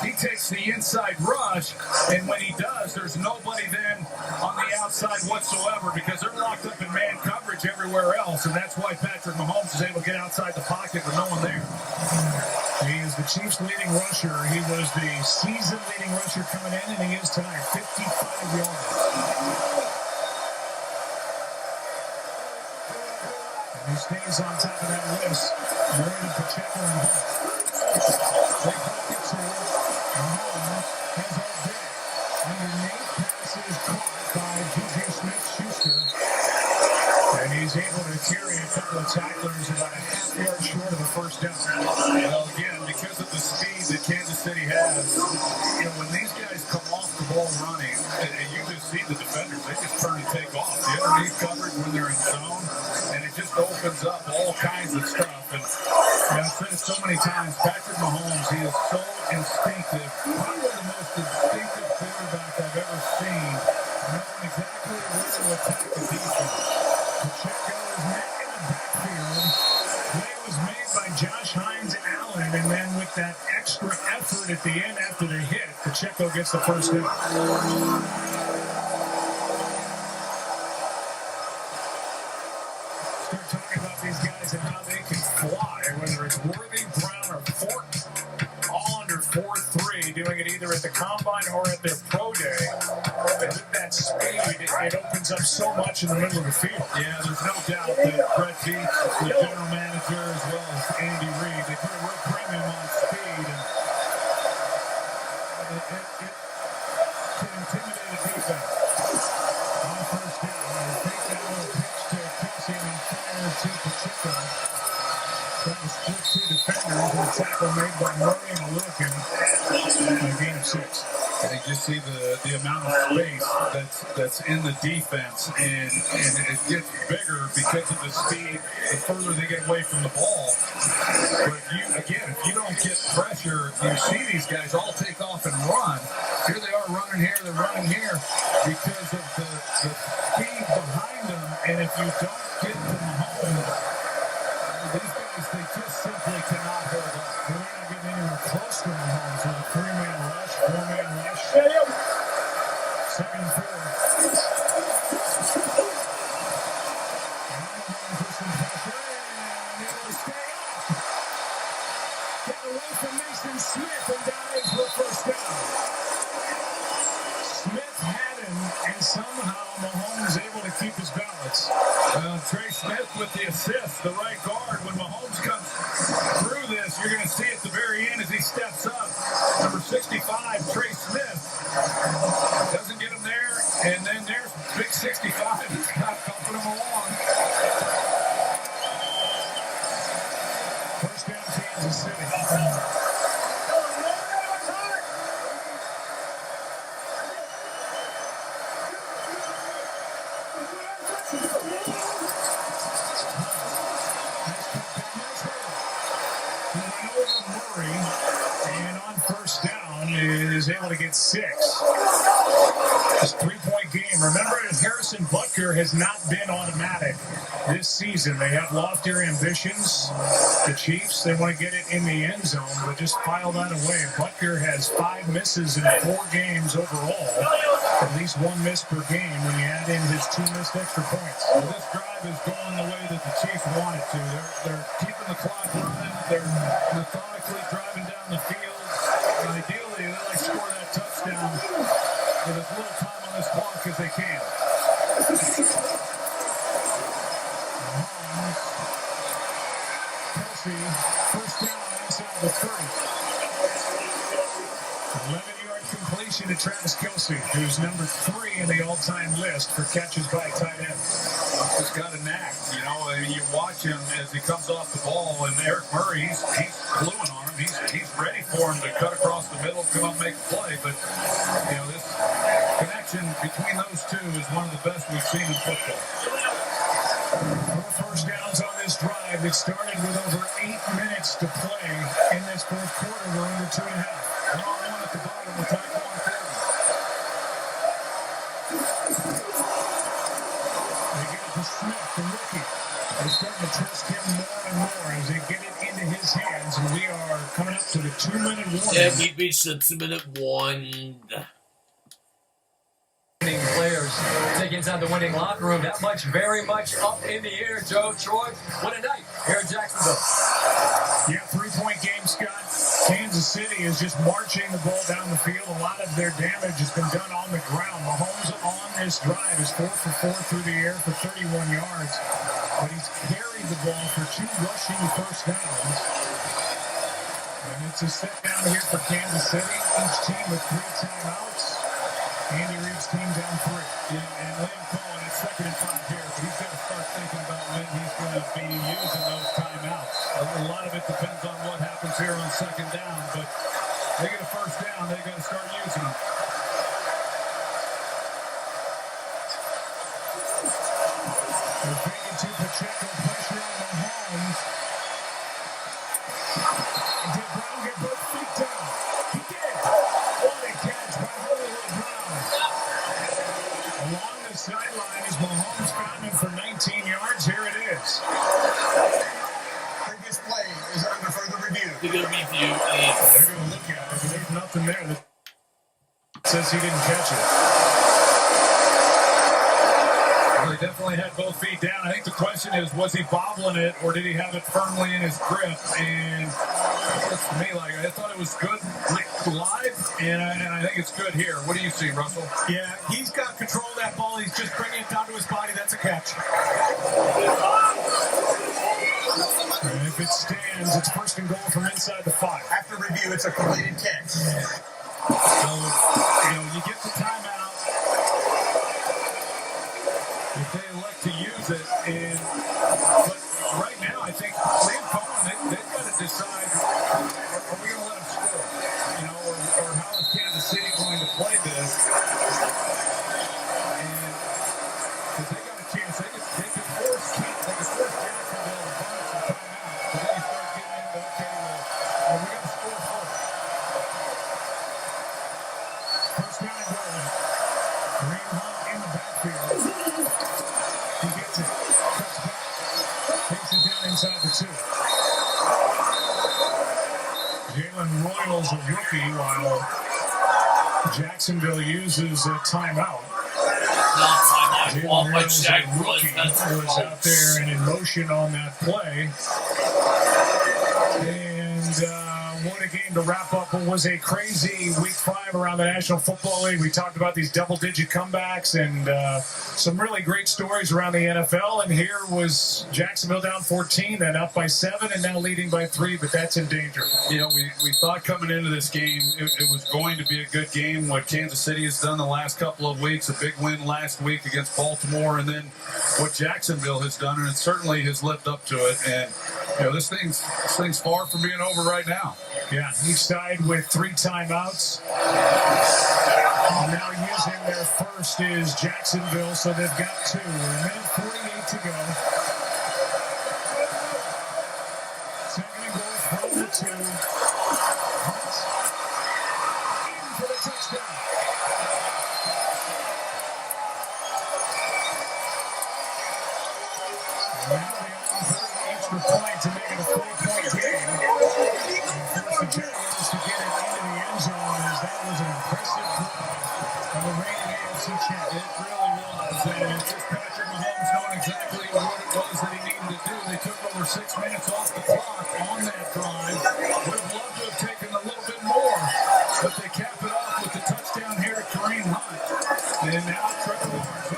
he takes the inside rush, and when he does, there's nobody then on the outside whatsoever because they're locked up in man coverage everywhere else, and that's why Patrick Mahomes is able to get outside the pocket with no one there. He is the Chiefs' leading rusher. He was the season leading rusher coming in, and he is tonight, 55 yards. And he stays on top of that list. Murray, Pacheco, and Hunt. They pockets here. Mahomes has all day. Underneath, passes caught by Juju Smith-Schuster. And he's able to carry a couple of tacklers about a half yard short of a first down. Well, again, because of the speed that Kansas City has, when these guys come off the ball running, and you just see the defenders, they just turn and take off. The underneath coverage when they're in zone, and it just opens up all kinds of stuff. And I've said it so many times, Patrick Mahomes, he is so instinctive, probably the most instinctive quarterback I've ever seen, knowing exactly where to attack the defense. Pacheco is met in the backfield. Play was made by Josh Hines and Allen, and then with that extra effort at the end after the hit, Pacheco gets the first down. Start talking about these guys and how they can fly, whether it's Worthy, Brown, or Fort, all under 4.3, doing it either at the combine or at their pro day. And with that speed, it opens up so much in the middle of the field. Yeah, there's no doubt that Brett Veach, the general manager, as well as Andy Reid, they put a real premium on speed, and it can intimidate a defense. On first down, they take that little pitch to Kelsey and then fire to Pacheco. That was split 2 defenders and a tackle made by Murray and Wilkin. A gain of 6. And you just see the amount of space that's in the defense, and it gets bigger because of the speed the further they get away from the ball. But if you don't get pressure, you see these guys all take off and run. Here they are running here, they're running here because of the speed behind them. And if you don't get to Mahomes, these guys, they just simply cannot hold up. They're not getting anywhere close to Mahomes with a 3-man rush, 4-man rush. Second and 4. Mahomes with some pressure, and to stay up. Get away from Mason Smith and dives for first down. Smith had him, and somehow Mahomes able to keep his balance. Trey Smith with the assist, the right guard. When Mahomes comes through this, you're going to see at the very end as he steps up. Number 65, Trey Smith, doesn't get him there, and then there's big 65. He's not helping him along. First down, Kansas City. And on first down is able to get 6. It's a 3-point game. Remember, Harrison Butker has not been automatic this season. They have loftier ambitions. The Chiefs, they want to get it in the end zone, but just file that away. Butker has 5 misses in 4 games overall. At least 1 miss per game when you add in his 2 missed extra points. Well, this drive is going the way that the Chiefs want it to. They're keeping the clock running. They're methodically driving down the field. And ideally, they like to score that touchdown with as little time on this clock as they can. Kelsey, first down inside the 30. 11-yard completion to Travis Kelsey, who's number 3 in the all-time list for catches by tight end. He's got a knack, you know. I mean, you watch him as he comes off the ball, and Eric Murray, he's gluing on him. He's ready for him to cut across the middle, come up, make a play. But you know, this connection between those two is one of the best we've seen in football. 4 first downs on this drive. It started with over 8 minutes to play in this fourth quarter. We're under 2.5. 1-on-1 at the bottom with Tyquan Thornton. They get it to Smith, the rookie. They're starting to trust him more and more as they get it into his hands. And we are coming up to the 2-minute warning. Yeah, we've reached the 2-minute warning. Players take inside the winning locker room. That much, very much up in the air. Joe, Troy, what a night here in Jacksonville. Yeah, 3-point game, Scott. Kansas City is just marching the ball down the field. A lot of their damage has been done on the ground. Mahomes on this drive is 4 for 4 through the air for 31 yards. But he's carried the ball for 2 rushing first downs. And it's a set down here for Kansas City. Each team with 3 timeouts. Andy Reid's team down 3. Yeah, and Liam Cohen at 2nd and 5 here. But he's got to start thinking about when he's going to be using those timeouts. A lot of it depends on what happens here on 2nd down. But they get a first down, they got to start using them. They're taking to Pacheco, pressure on Mahomes. Did Brown get both feet down? He did. What a catch by Hollywood Brown. Along the sideline as Mahomes found him for 19 yards. Here it is. Previous play is under further review. They're going to review it. They're going to look at it, but there's nothing there that says he didn't catch it. Well, he definitely had both feet down. I think the question is, was he bobbling it or did he have it firmly in his grip? And it looks to me like I thought it was good live, and I think it's good here. What do you see, Russell? Yeah, he's got control of that ball. He's just bringing it down to his body. That's a catch. And if it stands, it's first and goal from inside the 5. After review, it's a completed catch. So, you get the timeout. If they elect to use it, but right now I think Liam Cohen, they've got to decide, are we going to let him score? Or how is Kansas City going to play this? And because they got a chance, they could force Jacksonville to run some timeouts, but then you start getting into, okay, well, we got to score first. First down and goal. Green Hunt in the backfield. He gets it. Cuts back. Takes it down inside the 2. Jalen Royals, a rookie, while Jacksonville uses a timeout. Not timeout. Jalen One by Royals, a Jaguars. rookie, was out there and in motion on that play. the game to wrap up what was a crazy Week 5 around the National Football League. We talked about these double-digit comebacks and some really great stories around the NFL. And here was Jacksonville down 14, then up by 7, and now leading by 3, but that's in danger. You know, we thought coming into this game it was going to be a good game. What Kansas City has done the last couple of weeks, a big win last week against Baltimore, and then what Jacksonville has done, and it certainly has lived up to it. And you know, this thing's far from being over right now. Yeah, each side with 3 timeouts. Now using their first is Jacksonville, so they've got 2. A minute 48 to go. Second and goal from the 2. Hunt in for the touchdown. Now they offer an extra point to make it a 4-point game. And force the Jaguars to get it into the end zone, as that was an impressive drive from the reigning AFC champ. It really was. And just Patrick Mahomes knowing exactly what it was that he needed to do. They took over 6 minutes off the clock on that drive. Would have loved to have taken a little bit more, but they cap it off with the touchdown here to Kareem Hunt. And now Trevor Lawrence.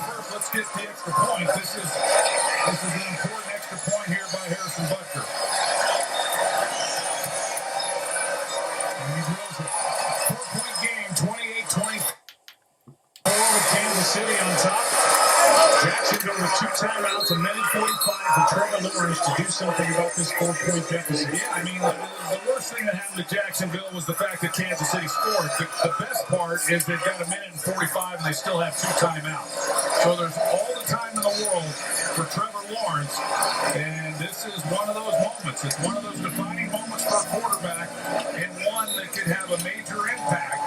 First, let's get the extra point. This is an important extra point here by Harrison Butker. And he drills it. 4-point game, 28-24 with Kansas City on top. Jacksonville with 2 timeouts, a minute 45 for Trevor Lawrence to do something about this 4-point deficit. Yeah, I mean, the worst thing that happened to Jacksonville was the fact that Kansas City scored. The best part is they've got a minute and 45 and they still have 2 timeouts. So there's all the time in the world for Trevor Lawrence, and this is one of those moments. It's one of those defining moments for a quarterback, and one that could have a major impact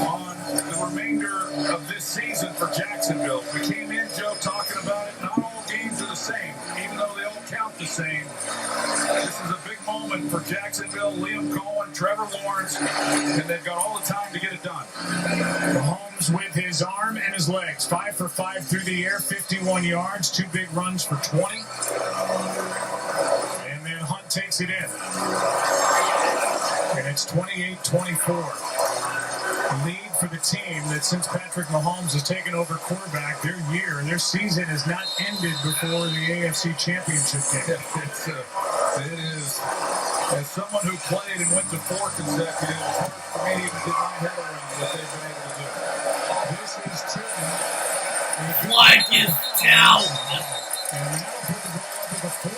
on the remainder of this season for Jacksonville. We came in, Joe, talking about it. Not all games are the same, even though they all count the same. This is a big moment for Jacksonville, Liam Cohen, Trevor Lawrence, and they've got all the time to get it done. Mahomes with his arm and his legs. 5 for 5 through the air, 51 yards, 2 big runs for 20. And then Hunt takes it in. And it's 28-24. Lead for the team that since Patrick Mahomes has taken over quarterback, their season has not ended before the AFC Championship game. It is. As someone who played and went to 4 consecutive, it's hard for me to even get my head around what they've been able to do. This is Tilton. Flag is down. And now put the ball up at the 40.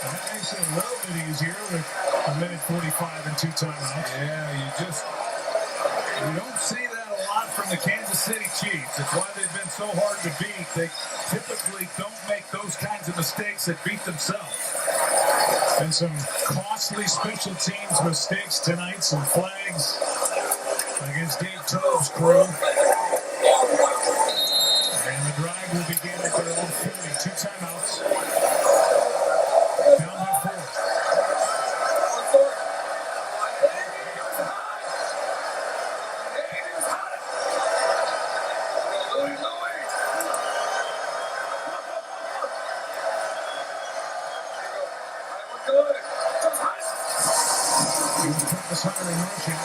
And that makes it a little bit easier with a minute 45 and 2 timeouts. Yeah, you don't see that a lot from the Kansas City Chiefs. It's why they've been so hard to beat. They typically don't make those kinds of mistakes that beat themselves. And some costly special teams mistakes tonight. Some flags against Dave Tove's crew. And the drive will begin at their own 40. 2 timeouts. Down by 4. Travis Hunter in motion.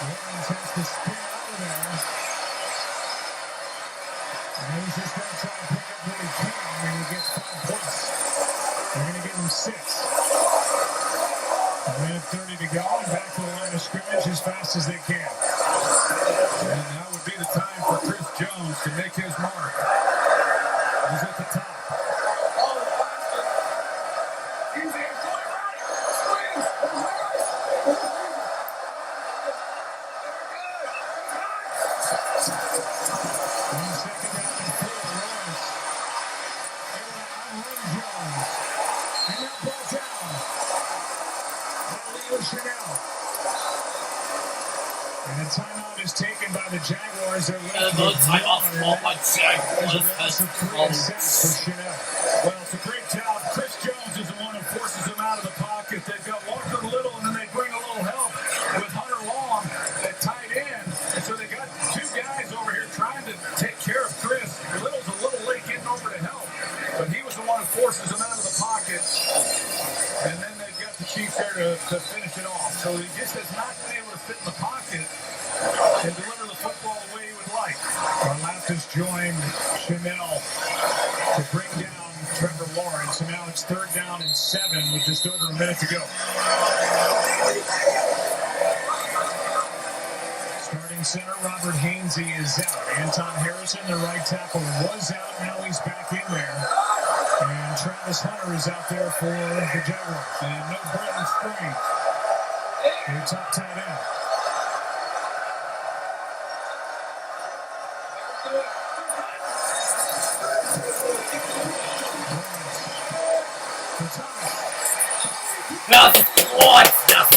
Lawrence has to spin out of there. And he's just going to try to pick up what he can, and he gets 5 plus. They're going to give him 6. A minute 30 to go, and back to the line of scrimmage as fast as they can. And now would be the time for Chris Jones to make his mark. He's at the top. And a timeout is taken by the Jaguars. They're No timeout called by Jaguars. Well, it's a great job. Chris Jones is the one who forces them out of the pocket. They've got Walker Little, and then they bring a little help with Hunter Long at tight end. And so they got 2 guys over here trying to take care of Chris. Little's a little late getting over to help, but he was the one who forces them out of the pocket. And then they've got the Chiefs there to finish it off. So he just has not been able to sit in the pocket and deliver the football the way he would like. Karlaftis joined Chanel to bring down Trevor Lawrence, and now it's 3rd down and 7 with just over a minute to go. Starting center Robert Hainsey is out. Anton Harrison, the right tackle, was out. Now he's back in there. And Travis Hunter is out there for the Jaguars. And no Brenton Strange, their top tight end. Now, what? Yes.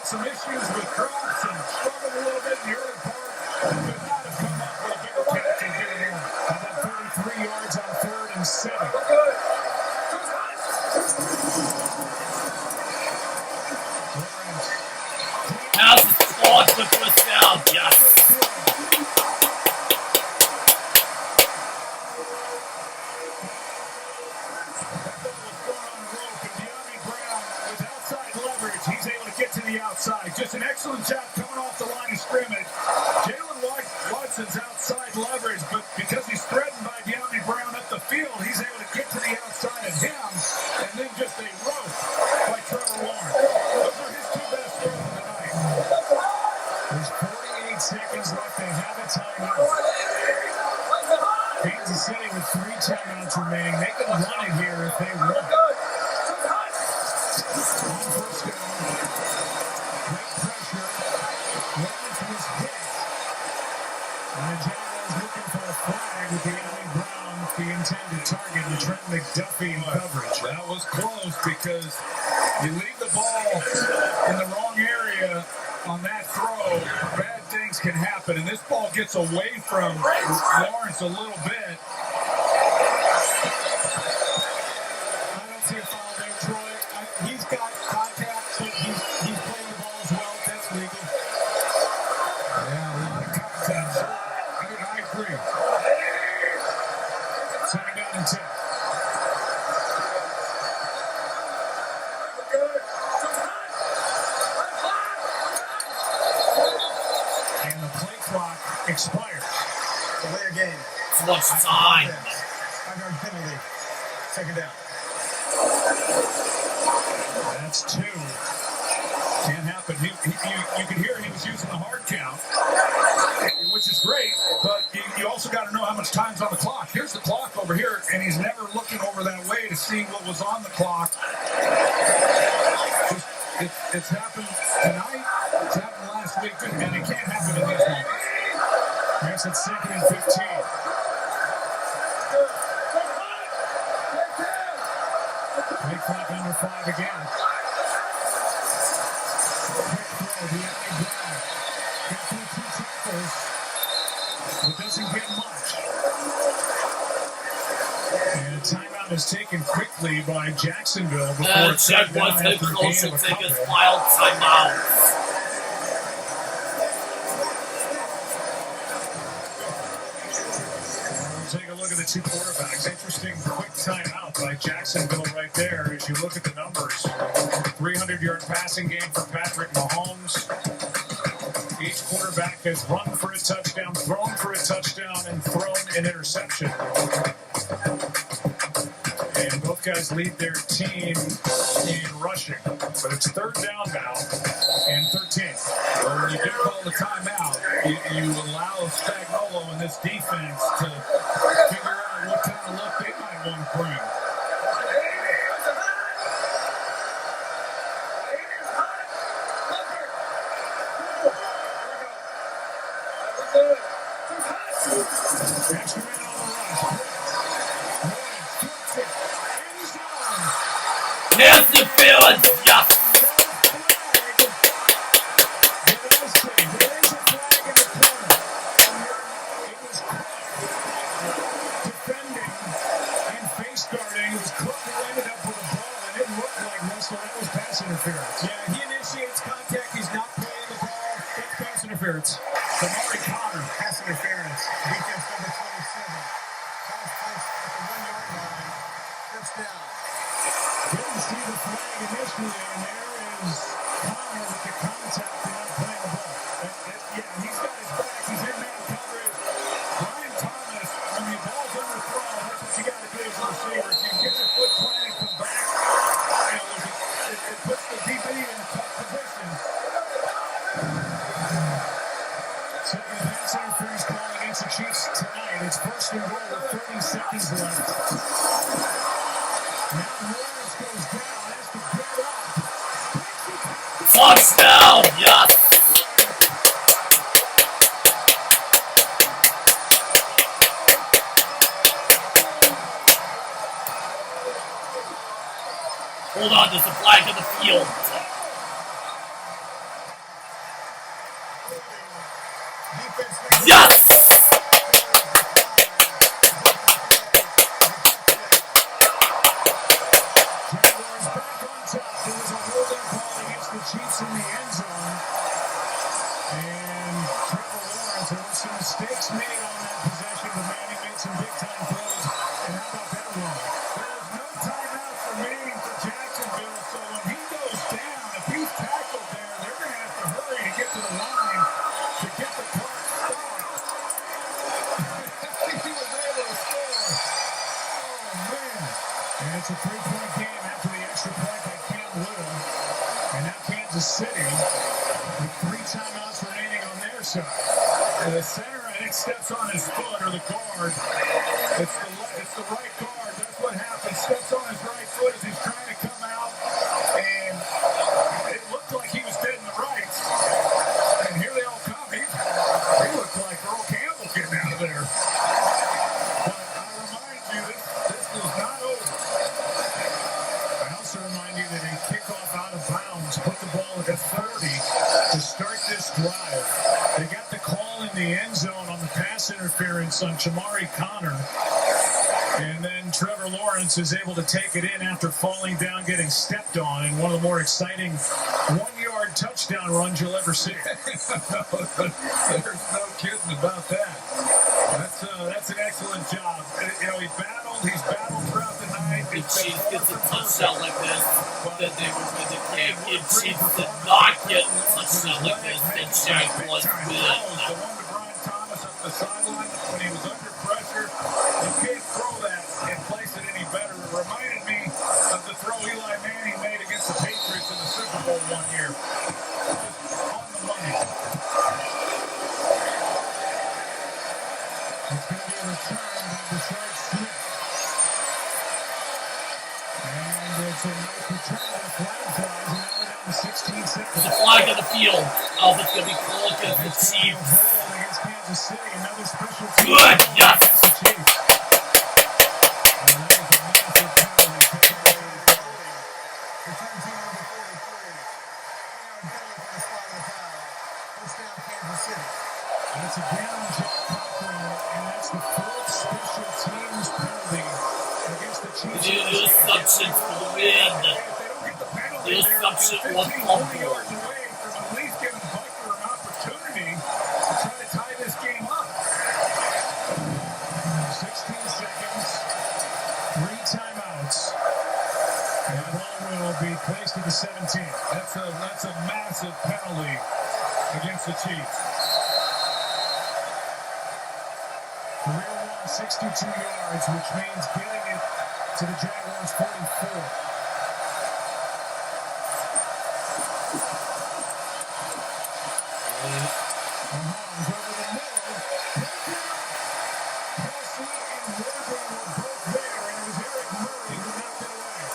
Some issues with drops and struggled a little bit in the early part. Could not have come up with a bigger catch and get it in. About 33 yards on 3rd and 7. Now the squad for first down. Yes. He's able to get to the outside. Just an excellent job coming off the line of scrimmage. Jalen Watson's outside leverage, but because he's threatened by De'Ami Brown up the field, he's able to get to the outside of him, and then just a roast by Trevor Lawrence. Those are his 2 best throws of the night. There's 48 seconds left. They have a timeout. Kansas City with 3 timeouts remaining. They can run it here if they want. Target and Trent McDuffie in coverage. That was close because you leave the ball in the wrong area on that throw, bad things can happen. And this ball gets away from Lawrence a little bit. I don't see a foul there, Troy. He's got contact, but he's playing the ball as well. That's legal. Yeah, a lot of contact. I agree. 2nd down and 10. And the play clock expires. Delay a game. Too much time. 5-yard penalty. 2nd down. That's 2. Can't happen. You can hear he was using the hard count, which is great, but you also got to know how much time's on the clock. Here's the clock over here, and he's never looking over that way to see what was on the clock. It's happened tonight. It's happened last week, and it can't happen in these moments. Yes, it's 2nd and 15. Play clock number 5 again. It doesn't get much. And a timeout is taken quickly by Jacksonville before it's set down Jaguars head after a coach gain will of a take his couple. wild timeout. Take a look at the 2 quarterbacks. Interesting quick timeout by Jacksonville right there as you look at the numbers. 300-yard passing game for Patrick Mahomes. Each quarterback has run for a touchdown, thrown for a touchdown, and thrown an interception. And both guys lead their team in rushing. But it's 3rd down now and 13. Well, when you do call the timeout, you allow Spagnuolo and this defense to figure out what kind of look they might want to bring. There's the so that was pass interference. Yeah, he initiates contact. He's not playing the ball. That's pass interference. Kamari Connor, pass interference. Defense number 27. Pass placed at the 1 yard line. First down. Didn't see the flag initially, and there is Connor with the contact and not playing the ball. Yeah, he's got his back. He's in man coverage. Brian Thomas, when the ball's underthrown, that's what you got to do as a receiver. If you can get your foot planted, come back. You know, it puts the DB in a tough position. Second pass interference call against the Chiefs tonight. It's first and goal with 30 seconds left. Now Lawrence goes down, has to get up. Touchdown! Yes! Hold on, there's a flag in the field. Yes! Jaguars back on top. There was a holding call against the Chiefs in the end zone. And Trevor Lawrence, there were some mistakes made on that possession, but Manning made some big-time throws. And how about that one? There's no timeouts remaining for Jacksonville, so when he goes down, if he's tackled there, they're going to have to hurry to get to the line to get the clock stopped. He was able to score. Oh, man. And it's a 3-point game after the extra point by Cam Little. And now Kansas City with 3 timeouts remaining on their side. And the center, I think, steps on his foot, or the guard. It's the right guard. That's what happens. Steps on his right foot as he's trying to come out. And it looked like he was dead in the rights. And here they all come. He looked like Earl Campbell getting out of there. But I remind you, this was not over. I also remind you that a kickoff out of bounds put the ball at the 30 to start this drive. They got the call in the end zone on the pass interference on Kamari Connor. And then Trevor Lawrence is able to take it in after falling down, getting stepped on, in one of the more exciting 1-yard touchdown runs you'll ever see. There's no kidding about that. That's an excellent job. You know, he's battled throughout the night. If Chiefs gets a touchdown like this, then they would win the game. If Chiefs did not get a touchdown like this, then Jaguars win. The one to Brian Thomas up the sideline when he was under pressure. You can't throw that and place it any better. It reminded me of the throw Eli Manning made against the Patriots in the Super Bowl one year. Just on the money. It's going to be a return by Rashard Smith. And it's a nice return to the flag flies, and now we're down to 16 seconds. There's a flag in the field. Oh, it's going to be called against the Chiefs. Hold against Kansas City. Another special team Good, yes. against the Chiefs. And that was a massive penalty. Taken away to 40. Return team number 43. 3-yard penalty for the spot of the foul. First down, Kansas City. That's again on Jack Cochran, and that's the 4th special teams penalty against the Chiefs. Interception for the win. Interception was fumble. Yards away from at least giving Butker an opportunity to try to tie this game up. 16 seconds, 3 timeouts, and the ball will be placed at the 17. That's a massive penalty against the Chiefs. Career long 62 yards, which means getting it to the Jaguars 44. Mahomes over the middle. Kelsey and Morgan were both there, and it was Eric Murray who knocked it away.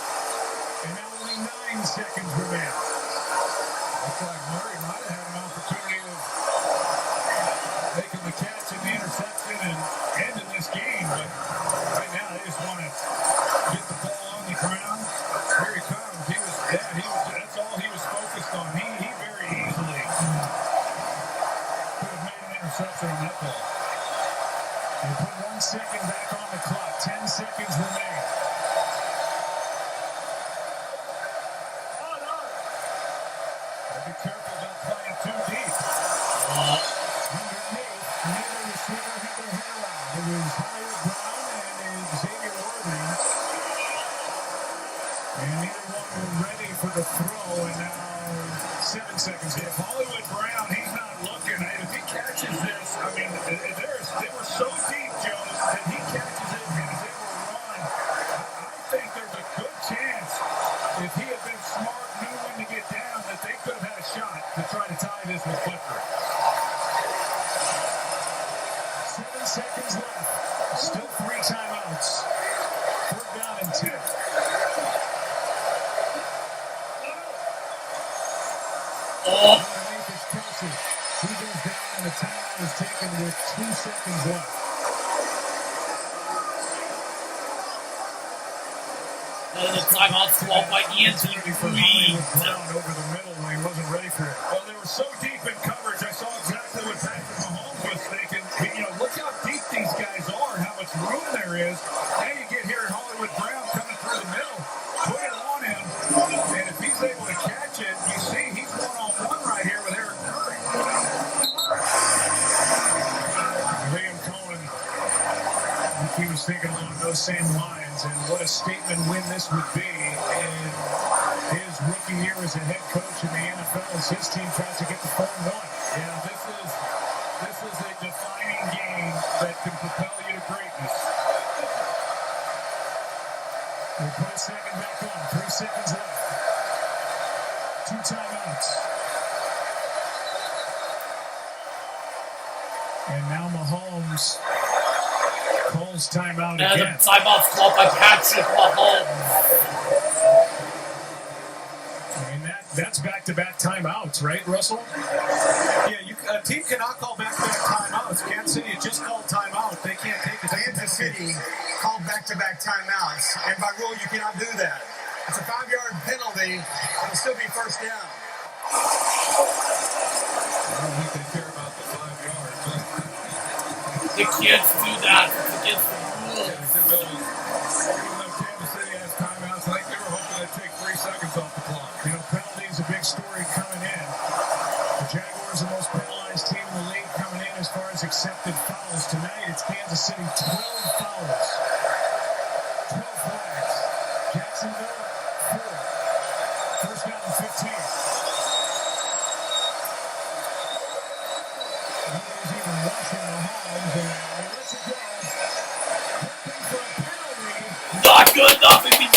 And now only 9 seconds remain. Looks like Murray might have had an opportunity of making the catch and the interception and ending this game, but right now they just want to get the ball on the ground. Here he comes. That's all he was focused on. He very easily could have made an interception on that ball. They put 1 second back on the clock. 10 seconds remain. Be careful about playing too deep. Underneath, neither receiver had their head around. It was Hollywood Brown and Xavier Worthy. And neither one were ready for the throw, and now 7 seconds If left. Hollywood Brown, he's not looking. If he catches this, I mean, they were so deep, Joe, that he catches it and is able to run. I think there's a good chance if he had been smart, knew when to get down, that they could have had a shot to try to tie this with Clifford. 7 seconds left. Still 3 timeouts. 3rd down and 10. Underneath is Kelsey. He goes down and the timeout is taken with 2 seconds left. Another timeout called by Anthony For Reed. Hollywood Brown over the middle when he wasn't ready for it. Well, they were so deep in coverage, I saw exactly what Patrick Mahomes was thinking. Look how deep these guys are and how much room there is. Now you get here at Hollywood Brown coming through the middle, put it on him, and if he's able to catch it, you see he's one-on-one right here with Eric Curry. Liam Cohen, I think he was thinking along those same lines, and what a statement win this would be in his rookie year as a head coach in the NFL as his team tries to get to 4-1. Yeah, this is a defining game that can propel you to greatness. They put a second back on. 3 seconds left. 2 timeouts. And now Mahomes calls timeout Another again. timeout called by Patrick Mahomes. I mean, that's back-to-back timeouts, right, Russell? Yeah, a team cannot call back-to-back timeouts. Kansas City just called timeout. They can't take it. Kansas City called back-to-back timeouts, and by rule, you cannot do that. It's a 5-yard penalty. It'll still be 1st down. I don't think they care about the 5 yards. The kids do that against the rules. Even though Kansas City has timeouts, I think they were hoping they'd take 3 seconds off the clock. You know, penalties a big story coming in. The Jaguars are the most penalized team in the league coming in as far as accepted fouls. Tonight, it's Kansas City, 12 fouls. 12 flags. Jacksonville, 4. 1st down and 15. Nobody's even rushing Mahomes, and he lets it go. Hoping for a penalty. Not good enough if he